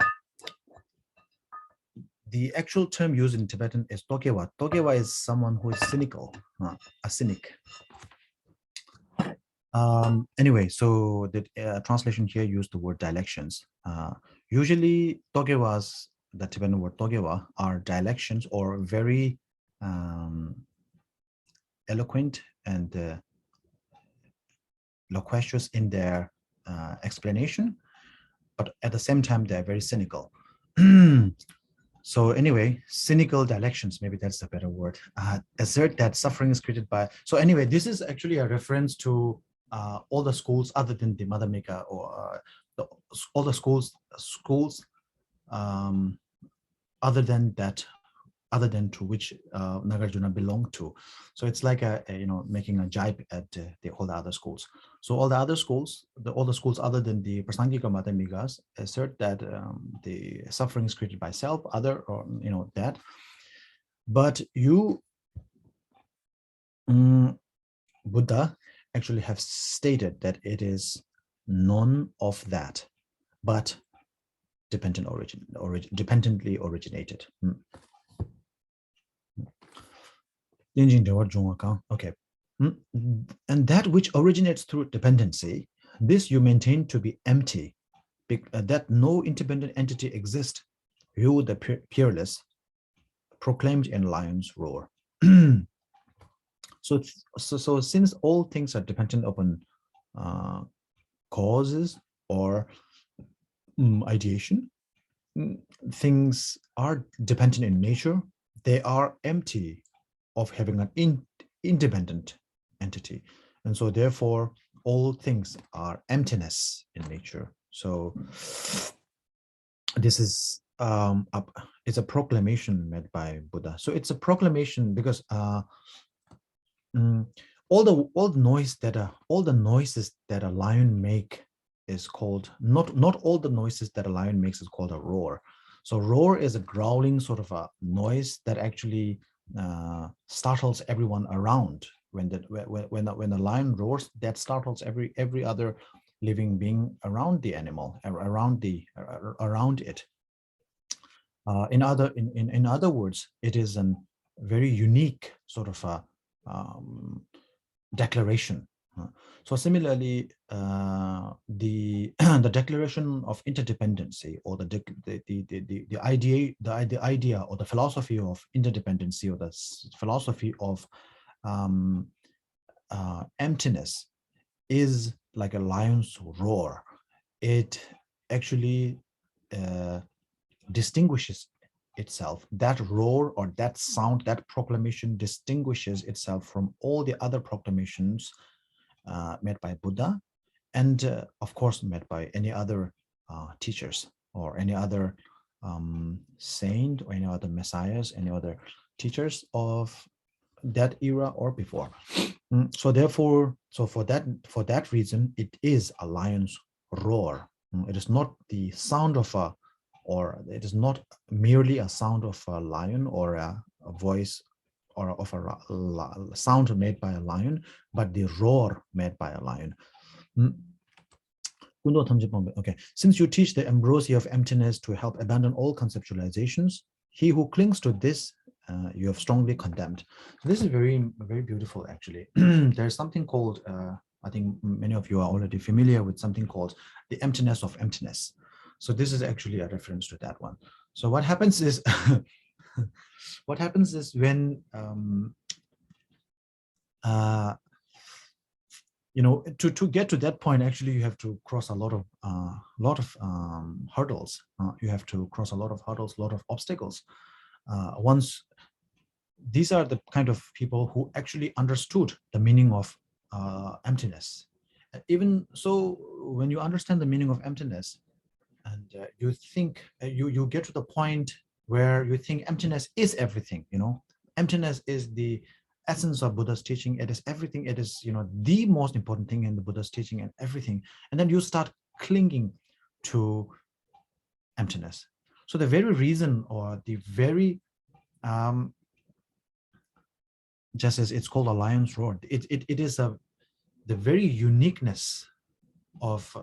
Speaker 1: the actual term used in Tibetan is togewa. Togewa is someone who is cynical, a cynic. Anyway, so the translation here used the word dialections. Usually togewas, the Tibetan word togewa, are dialections or very eloquent and loquacious in their explanation, but at the same time, they're very cynical. So anyway, cynical dialections, maybe that's a better word, assert that suffering is created by, so anyway, this is actually a reference to all the schools other than the Mother Maker, or all the schools other than that, other than to which Nagarjuna belonged to. So it's like making a jibe at all the other schools. So all the other schools, all the schools other than the Prasangika Madhyamikas assert that the suffering is created by self, other, or that. But you, Buddha, actually have stated that it is none of that, but dependently originated. Okay. And that which originates through dependency, this you maintain to be empty, that no independent entity exists. You, the peerless, proclaimed in lion's roar. So since all things are dependent upon causes or ideation, things are dependent in nature. They are empty of having an independent entity, and so therefore all things are emptiness in nature. So this is it's a proclamation made by Buddha. So it's a proclamation because all the noises that a lion make is called not all the noises that a lion makes is called a roar. So roar is a growling sort of a noise that actually startles everyone around. When the lion roars, that startles every other living being around the animal, around it. In other words, it is a very unique sort of a declaration. So similarly, the the declaration of interdependency, or the idea or the philosophy of interdependency, or the philosophy of emptiness, is like a lion's roar. It actually distinguishes itself. That roar or that sound, that proclamation distinguishes itself from all the other proclamations made by Buddha, and of course made by any other teachers, or any other saint, or any other messiahs, any other teachers of that era or before. So therefore, for that reason, it is a lion's roar. It is not the sound of a, or it is not merely a sound of a lion, or a voice, or of a sound made by a lion, but the roar made by a lion. Okay. Since you teach the ambrosia of emptiness to help abandon all conceptualizations, he who clings to this, you have strongly condemned. So this is very beautiful, actually. There's something called, I think many of you are already familiar with something called the emptiness of emptiness. So this is actually a reference to that one. So what happens is, when to get to that point, actually you have to cross a lot of hurdles. You have to cross a lot of hurdles, a lot of obstacles. Once these are the kind of people who actually understood the meaning of emptiness. Even so, when you understand the meaning of emptiness, and you think you get to the point where you think emptiness is everything. Emptiness is the essence of Buddha's teaching. It is everything. It is the most important thing in the Buddha's teaching, and everything. And then you start clinging to emptiness. So the very reason, or the very just as it's called a lion's roar, it is the very uniqueness of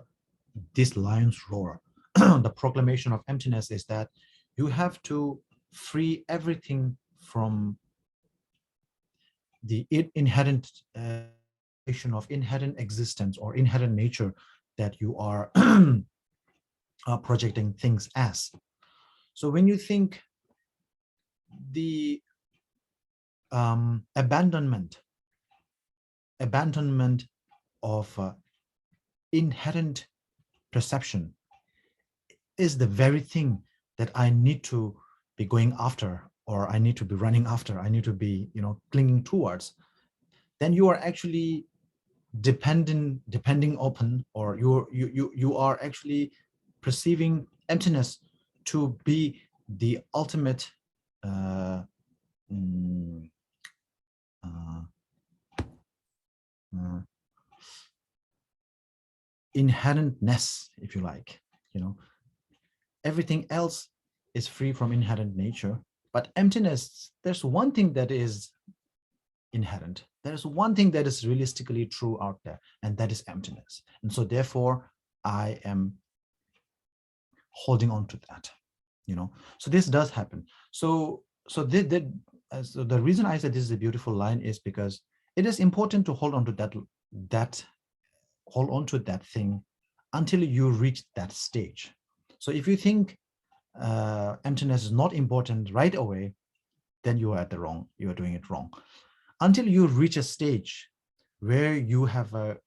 Speaker 1: this lion's roar. The proclamation of emptiness is that you have to free everything from the inherent of inherent existence or inherent nature that you are projecting things as. So when you think the abandonment of inherent perception is the very thing that I need to be going after, or I need to be running after, I need to be clinging towards, then you are actually depending upon, or you are actually perceiving emptiness to be the ultimate inherentness, if you like. Everything else is free from inherent nature, but emptiness, there's one thing that is inherent. There's one thing that is realistically true out there, and that is emptiness. And so therefore I am holding on to that. So this does happen. So the reason I said this is a beautiful line is because it is important to hold on to that thing until you reach that stage. So if you think emptiness is not important right away, then you are doing it wrong. Until you reach a stage where you have a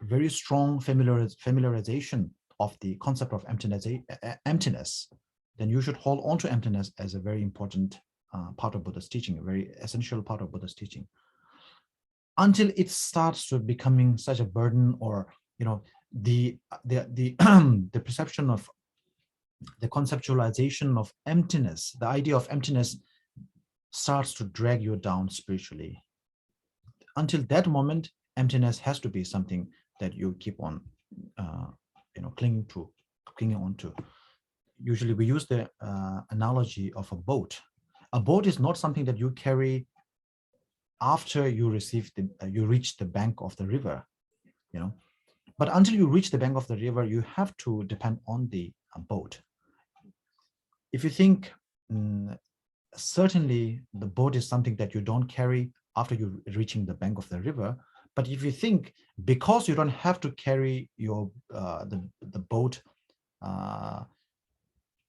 Speaker 1: very strong familiarization of the concept of emptiness, then you should hold on to emptiness as a very important part of Buddha's teaching, a very essential part of Buddha's teaching, until it starts to becoming such a burden, or the the perception of the conceptualization of emptiness, the idea of emptiness starts to drag you down spiritually. Until that moment, emptiness has to be something that you keep on clinging on to. Usually we use the analogy of a boat. A boat is not something that you carry after you reach the bank of the river, but until you reach the bank of the river, you have to depend on the boat. If you think, certainly the boat is something that you don't carry after you reaching the bank of the river. But if you think, because you don't have to carry your the boat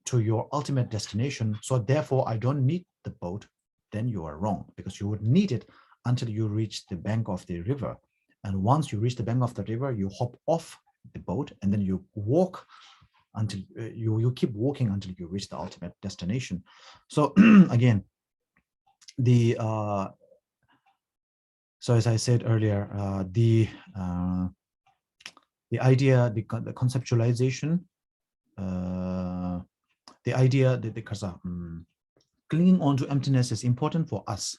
Speaker 1: to your ultimate destination, so therefore I don't need the boat, then you are wrong, because you would need it until you reach the bank of the river. And once you reach the bank of the river, you hop off the boat and then you walk until you keep walking until you reach the ultimate destination. So again, so as I said earlier, the idea, the conceptualization, the idea that clinging on to emptiness is important for us.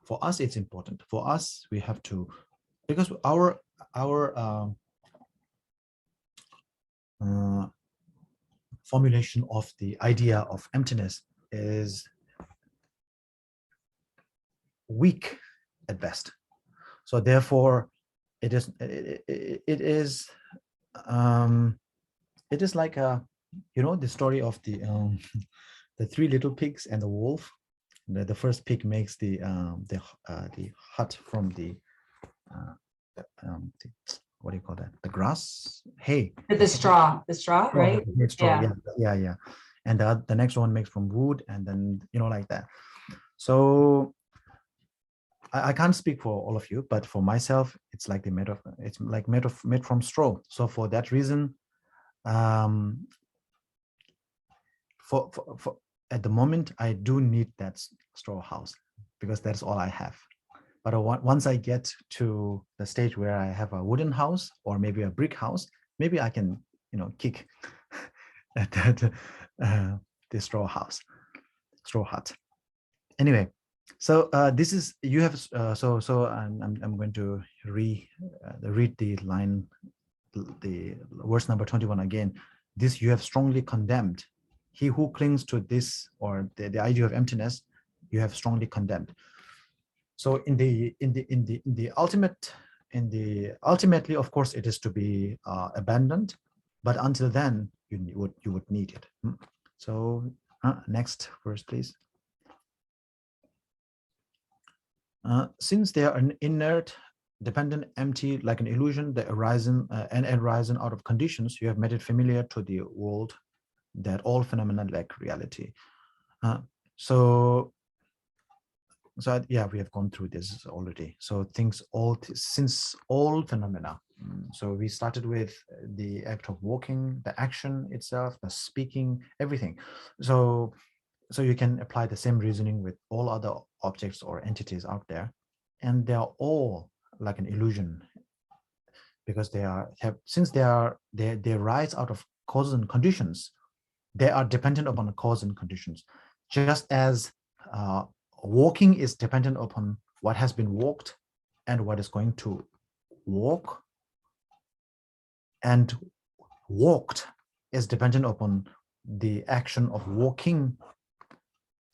Speaker 1: For us, it's important. For us, we have to, because our formulation of the idea of emptiness is weak at best. So therefore, it is like a, the story of the the three little pigs and the wolf. The first pig makes the hut from the what do you call that? The grass, hay.
Speaker 2: The straw, right?
Speaker 1: Straw, yeah. And the next one makes from wood, and then like that. So I can't speak for all of you, but for myself, it's like made from straw. So for that reason, for at the moment, I do need that straw house, because that's all I have. But once I get to the stage where I have a wooden house or maybe a brick house, maybe I can, kick at that the straw hut. Anyway, so this is, you have so I'm going to read the line, the verse number 21 again. This you have strongly condemned. He who clings to this, or the idea of emptiness, you have strongly condemned. So ultimately, of course, it is to be abandoned, but until then, you would need it. So next verse, please. Since they are an inert, dependent, empty, like an illusion, the arisen out of conditions, you have made it familiar to the world that all phenomena lack reality. So yeah, we have gone through this already. So since all phenomena. So we started with the act of walking, the action itself, the speaking, everything. So you can apply the same reasoning with all other objects or entities out there, and they are all like an illusion, because they rise out of causes and conditions. They are dependent upon the cause and conditions, just as walking is dependent upon what has been walked and what is going to walk, and walked is dependent upon the action of walking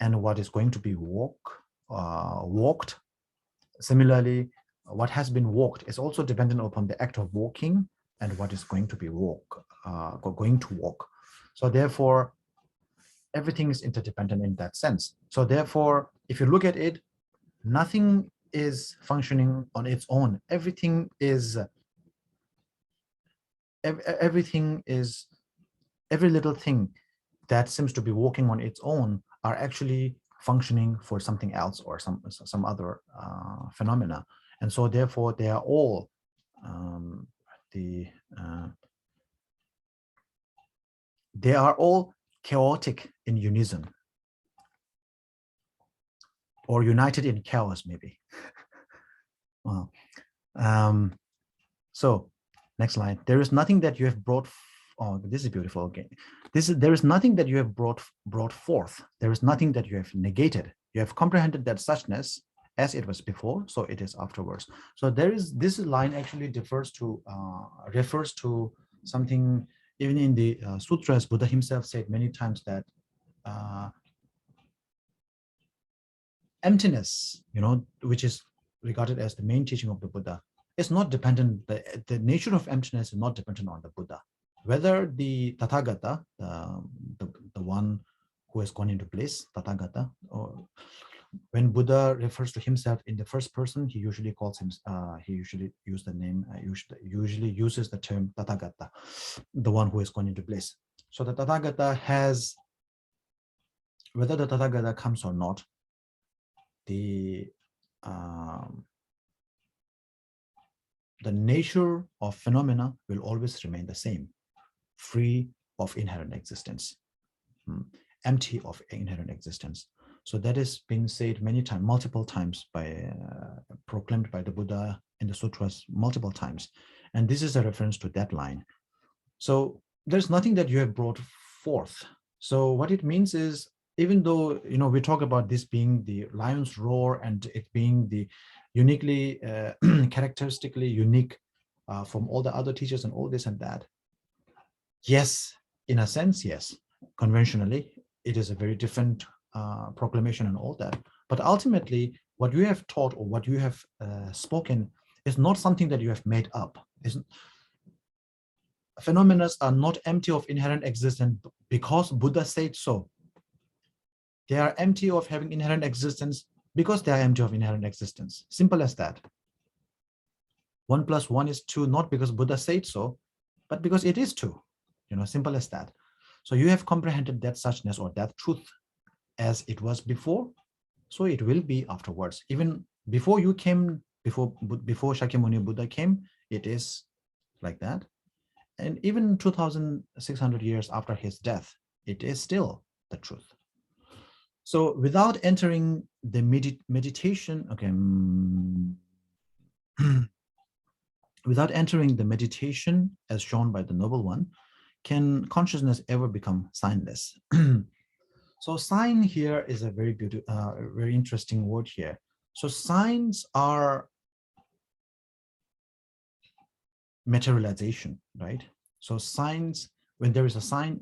Speaker 1: and what is going to be walked. Similarly, what has been walked is also dependent upon the act of walking and what is going to be going to walk. So therefore, everything is interdependent in that sense. So therefore, if you look at it, nothing is functioning on its own. Every little thing that seems to be walking on its own are actually functioning for something else or some other phenomena. And so therefore they are all chaotic in unison, or united in chaos, maybe. Wow. So next slide. There is nothing that you have brought. Oh, this is beautiful. Okay, there is nothing that you have brought forth. There is nothing that you have negated. You have comprehended that suchness as it was before, so it is afterwards. So this line actually refers to something. Even in the sutras, Buddha himself said many times that emptiness, which is regarded as the main teaching of the Buddha, is not dependent. The nature of emptiness is not dependent on the Buddha. Whether the Tathagata, the one who has gone into bliss, Tathagata, or when Buddha refers to himself in the first person, he usually calls him. He usually uses the term Tathagata, the one who has gone into bliss. So the Tathagata has, whether the Tathagata comes or not, the nature of phenomena will always remain the same, free of inherent existence, empty of inherent existence. So that has been said many times, multiple times, proclaimed by the Buddha in the sutras multiple times. And this is a reference to that line. So there's nothing that you have brought forth. So what it means is, even though, we talk about this being the lion's roar and it being the uniquely, characteristically unique from all the other teachers and all this and that. Yes, in a sense, yes. Conventionally, it is a very different proclamation and all that. But ultimately, what you have taught or what you have spoken is not something that you have made up. Phenomena are not empty of inherent existence because Buddha said so. They are empty of having inherent existence because they are empty of inherent existence. Simple as that. 1 + 1 is 2, not because Buddha said so, but because it is 2. Simple as that. So you have comprehended that suchness or that truth as it was before, so it will be afterwards. Even before you came, before Shakyamuni Buddha came, it is like that. And even 2,600 years after his death, it is still the truth. So without entering the meditation, okay, without entering the meditation as shown by the Noble One, can consciousness ever become signless? So sign here is a very beautiful, very interesting word here. So signs are materialization, right? So signs, when there is a sign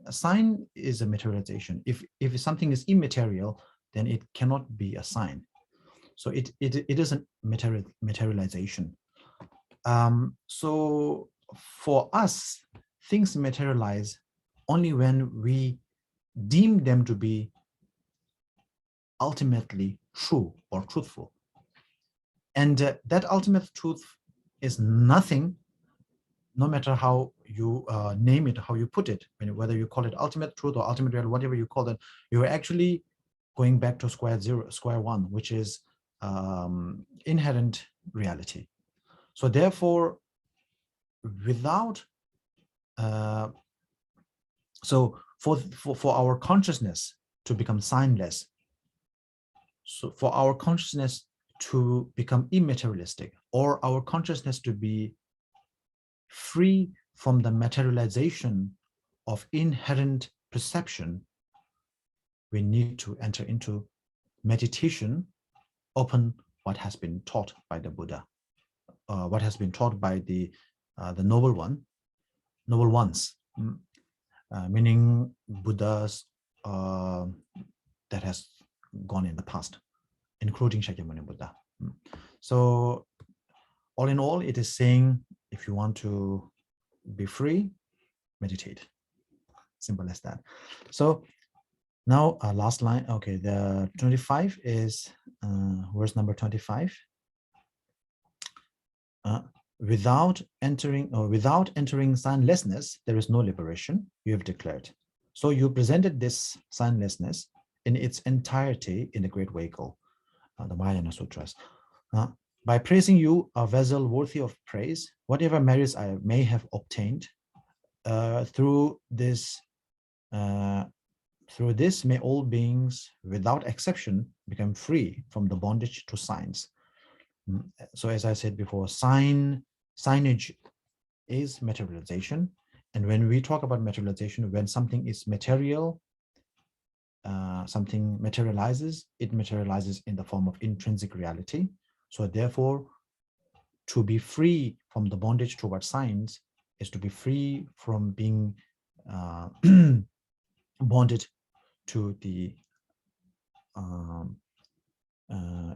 Speaker 1: is a materialization. If something is immaterial, then it cannot be a sign. So it is a materialization. So for us, things materialize only when we deem them to be ultimately true or truthful. And that ultimate truth is nothing, no matter how you name it, how you put it, whether you call it ultimate truth or ultimate reality, whatever you call it, you're actually going back to square one, which is inherent reality. So therefore, without so for our consciousness to become signless, so for our consciousness to become immaterialistic, or our consciousness to be free from the materialization of inherent perception, we need to enter into meditation upon what has been taught by the Buddha, what has been taught by the noble ones, meaning Buddhas that has gone in the past, including Shakyamuni Buddha. So all in all, it is saying, if you want to be free, meditate. Simple as that. So now last line. Okay, the 25 is verse number 25. Without entering signlessness, there is no liberation, you have declared. So you presented this signlessness in its entirety in the Great Vehicle, the Mahayana Sutras. By praising you, a vessel worthy of praise, whatever merits I may have obtained, through this may all beings, without exception, become free from the bondage to signs. So as I said before, signage is materialization. And when we talk about materialization, when something is material, something materializes, it materializes in the form of intrinsic reality. So therefore, to be free from the bondage towards signs is to be free from being bonded to the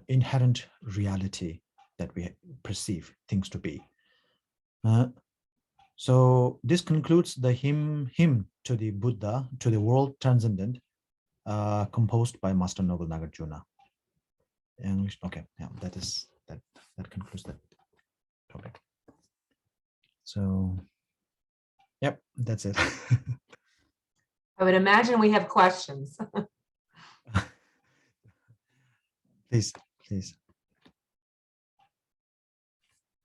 Speaker 1: inherent reality that we perceive things to be. So this concludes the hymn to the Buddha, to the world transcendent, composed by Master Noble Nagarjuna. English. Okay, yeah, that concludes that topic. So, yep, that's it.
Speaker 2: I would imagine we have questions.
Speaker 1: Please.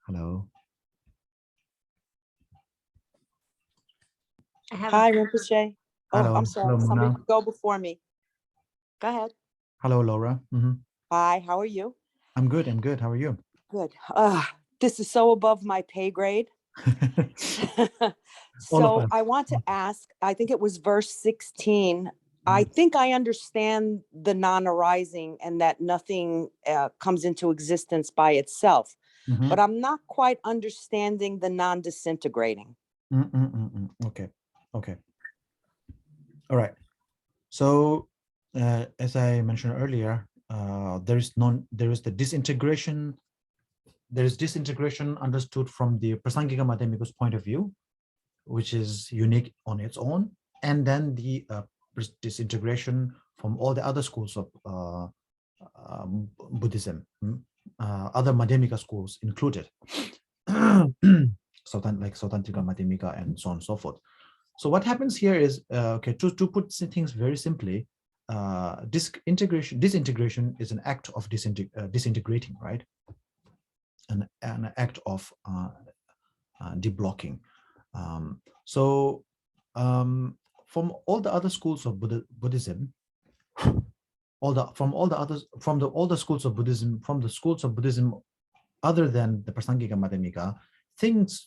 Speaker 1: Hello.
Speaker 3: Hi, Rinpoche. Oh,
Speaker 1: Hello.
Speaker 3: I'm sorry.
Speaker 1: Hello,
Speaker 3: Somebody
Speaker 1: Mona.
Speaker 3: go before me. Go ahead.
Speaker 1: Hello, Laura.
Speaker 3: Hi, how are you?
Speaker 1: I'm good. How are you?
Speaker 3: Good. This is so above my pay grade.
Speaker 1: All of
Speaker 3: So
Speaker 1: us.
Speaker 3: I want to ask, I think it was verse 16. I think I understand the non-arising and that nothing comes into existence by itself, but I'm not quite understanding the non-disintegrating.
Speaker 1: Okay. All right. So as I mentioned earlier, there is the disintegration. There is disintegration understood from the Prasangika Madhyamika's point of view, which is unique on its own, and then the disintegration from all the other schools of Buddhism, other Madhyamika schools included, Sautantrika Madhyamika and so on and so forth. So what happens here is, to put things very simply, disintegration is an act of disintegrating, right? An act of deblocking. From all the other schools of Buddhism, from the schools of Buddhism other than the Prasangika Madhyamika, things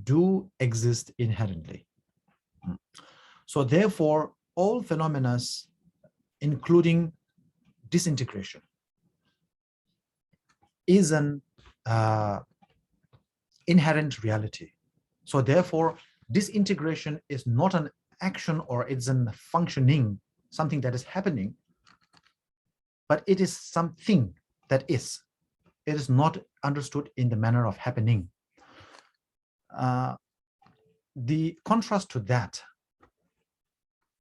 Speaker 1: do exist inherently. So therefore, all phenomena, including disintegration, is an inherent reality. So therefore, disintegration is not an action or it's a functioning, something that is happening, but it is something that is. It is not understood in the manner of happening. The contrast to that,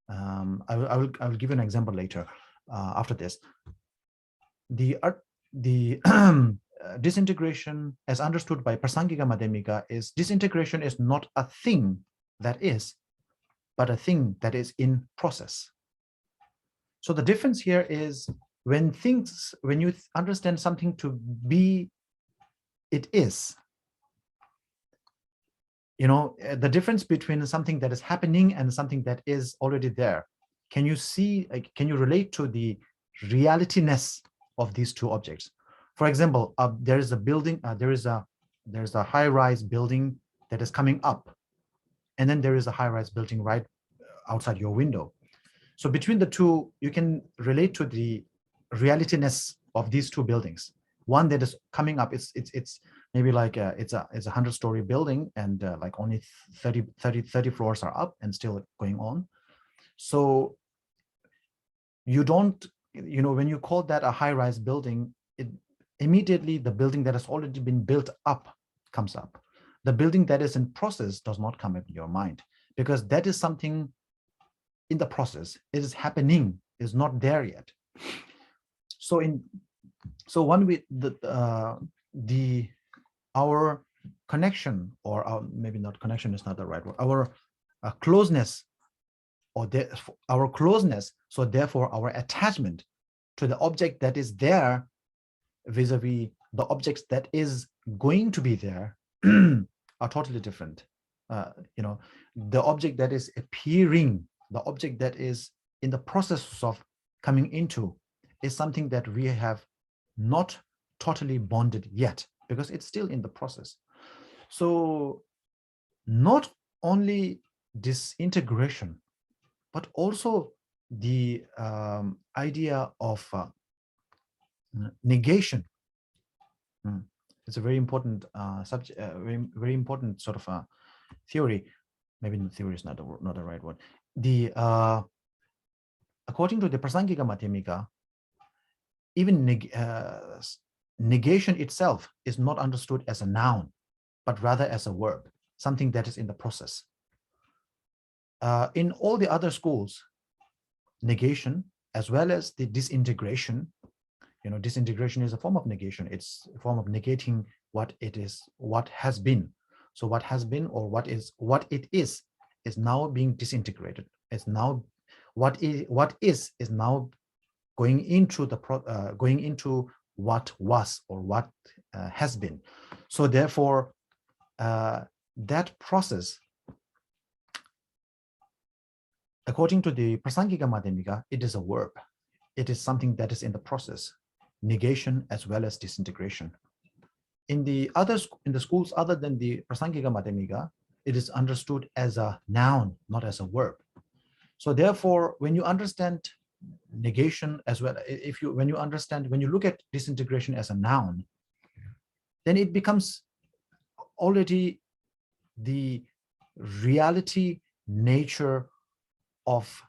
Speaker 1: I will give you an example later after this. The disintegration as understood by Prasangika Madhyamika is disintegration is not a thing that is, but a thing that is in process. So the difference here is when you understand something to be, it is. The difference between something that is happening and something that is already there. Can you see, can you relate to the realityness of these two objects? For example, there is a building, there is a there's a high-rise building that is coming up, and then there is a high-rise building right outside your window. So between the two, you can relate to the realityness of these two buildings. One that is coming up, it's maybe like it's a 100-story building, and like only 30 floors are up and still going on. So you don't, when you call that a high-rise building, it immediately the building that has already been built up comes up. The building that is in process does not come into your mind, because that is something in the process. It is happening, is not there yet. So one with our connection, or maybe not connection is not the right word, our closeness, our closeness, so therefore our attachment to the object that is there vis-a-vis the objects that is going to be there are totally different. The object that is appearing, the object that is in the process of coming into, is something that we have not totally bonded yet, because it's still in the process. So not only disintegration, but also the idea of negation. It's a very important subject, very important sort of theory. Maybe theory is not the right word. According to the Prasangika Madhyamika, even negation itself is not understood as a noun, but rather as a verb, something that is in the process. In all the other schools, negation as well as the disintegration, disintegration is a form of negation. It's a form of negating what it is, what has been. So what has been, or what it is now being disintegrated. It's now what is now going into what was, or what has been. So therefore, that process, according to the Prasangika Madhyamika, it is a verb. It is something that is in the process, negation as well as disintegration. In the schools other than the Prasangika Madhyamika, it is understood as a noun, not as a verb. So therefore, when you understand negation as well, when you look at disintegration as a noun, then it becomes already the reality nature of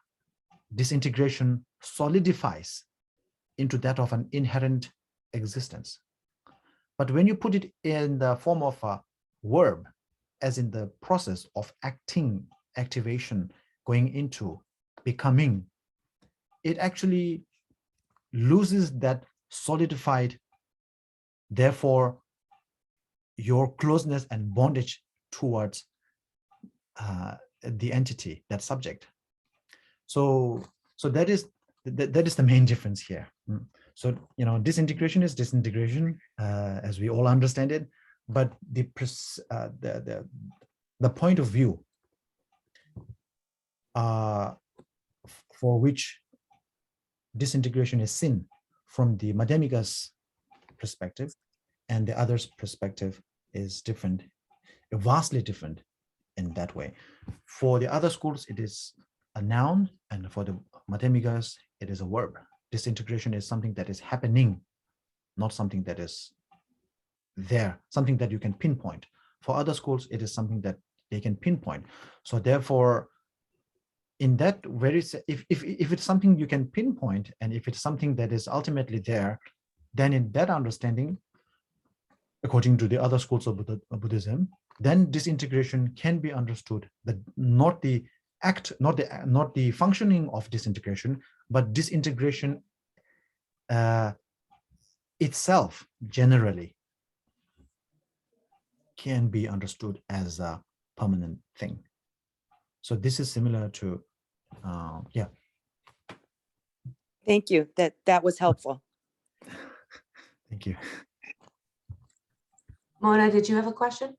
Speaker 1: disintegration solidifies into that of an inherent existence. But when you put it in the form of a verb, as in the process of acting, activation, going into, becoming, it actually loses that solidified, therefore, your closeness and bondage towards the entity, that subject. So that is the main difference here. So disintegration is disintegration, as we all understand it, but the point of view for which disintegration is seen from the Madhyamika's perspective and the other's perspective is different, vastly different in that way. For the other schools, it is a noun, and for the Madhyamikas, it is a verb. Disintegration is something that is happening, not something that is there, something that you can pinpoint. For other schools, it is something that they can pinpoint. So therefore, in that very, if it's something you can pinpoint, and if it's something that is ultimately there, then in that understanding, according to the other schools of Buddhism, then disintegration can be understood, that not the act, not the functioning of disintegration, but disintegration itself generally can be understood as a permanent thing. So this is similar to, yeah.
Speaker 3: Thank you. That was helpful.
Speaker 1: Thank you.
Speaker 2: Mona, did you have a question?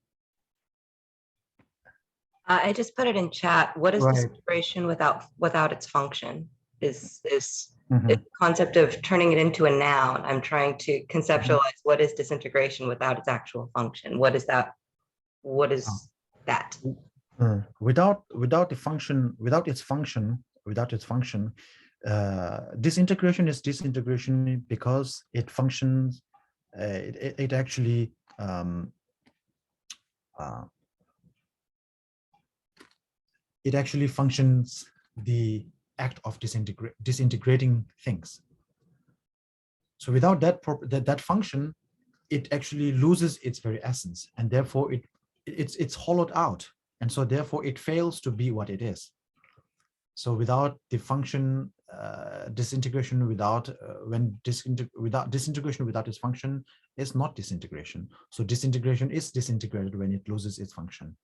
Speaker 4: I just put it in chat. What is
Speaker 1: Right.
Speaker 4: disintegration without its function? Is the concept of turning it into a noun. I'm trying to conceptualize what is disintegration without its actual function. What is that? What is that?
Speaker 1: Without its function, disintegration is disintegration because it functions. It actually functions the act of disintegrating things. So without that function, it actually loses its very essence, and therefore it's hollowed out, and so therefore it fails to be what it is. So without the function, disintegration without disintegration without its function is not disintegration. So disintegration is disintegrated when it loses its function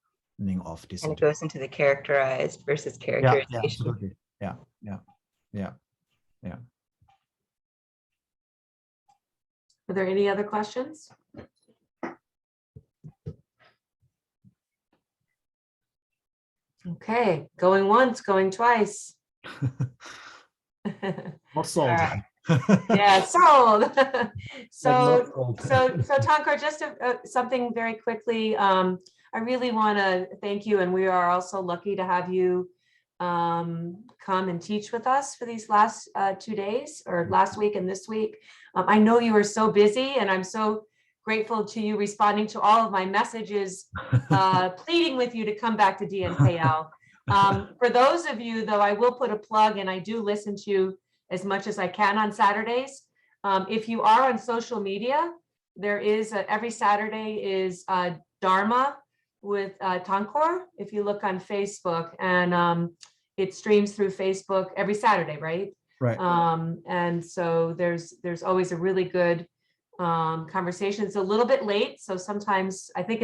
Speaker 1: of disintegration.
Speaker 4: And it goes into the characterized versus characterization.
Speaker 1: Yeah, absolutely. Yeah.
Speaker 2: Are there any other questions? Okay, going once, going twice.
Speaker 1: Not sold.
Speaker 2: All right. Yeah, sold. So Tongkhor, just something very quickly. I really want to thank you, and we are also lucky to have you come and teach with us for these last 2 days, or last week and this week. I know you are so busy, and I'm so grateful to you responding to all of my messages, pleading with you to come back to DNKL. For those of you, though, I will put a plug, and I do listen to you as much as I can on Saturdays. If you are on social media, there is every Saturday is Dharma with Tongkhor. If you look on Facebook, and it streams through Facebook every Saturday, right?
Speaker 1: Right.
Speaker 2: And so there's always a really good conversation. It's a little bit late, so sometimes I think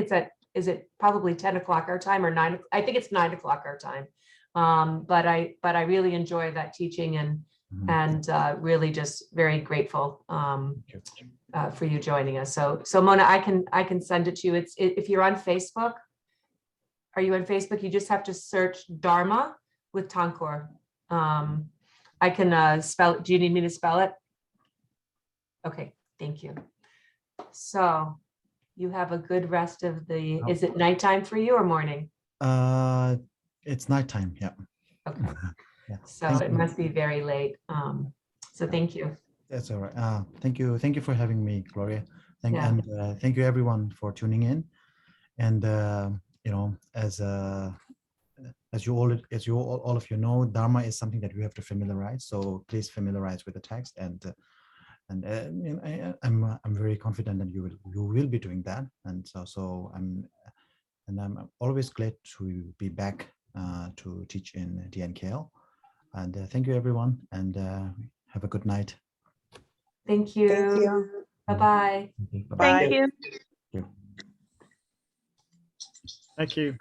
Speaker 2: is it probably 10 o'clock our time, or 9? I think it's 9 o'clock our time. But I really enjoy that teaching, and really just very grateful for you joining us. So Mona, I can send it to you. If you're on Facebook, are you on Facebook? You just have to search Dharma with Tongkhor. I can spell it. Do you need me to spell it? Okay, thank you. So you have a good rest of the, is it nighttime for you or morning?
Speaker 1: It's nighttime, yeah.
Speaker 2: Okay.
Speaker 1: Yeah.
Speaker 2: So it must be very late. So thank you.
Speaker 1: That's all right. Thank you for having me, Gloria. Thank you everyone for tuning in. And you know, as all of you know, Dharma is something that we have to familiarize. So please familiarize with the text, and I'm very confident that you will be doing that. And so I'm always glad to be back to teach in DNKL. And thank you everyone, and have a good night.
Speaker 2: Thank you.
Speaker 3: Thank you.
Speaker 2: Bye-bye.
Speaker 1: Bye-bye.
Speaker 3: Thank you.
Speaker 1: Thank you.
Speaker 5: Thank you.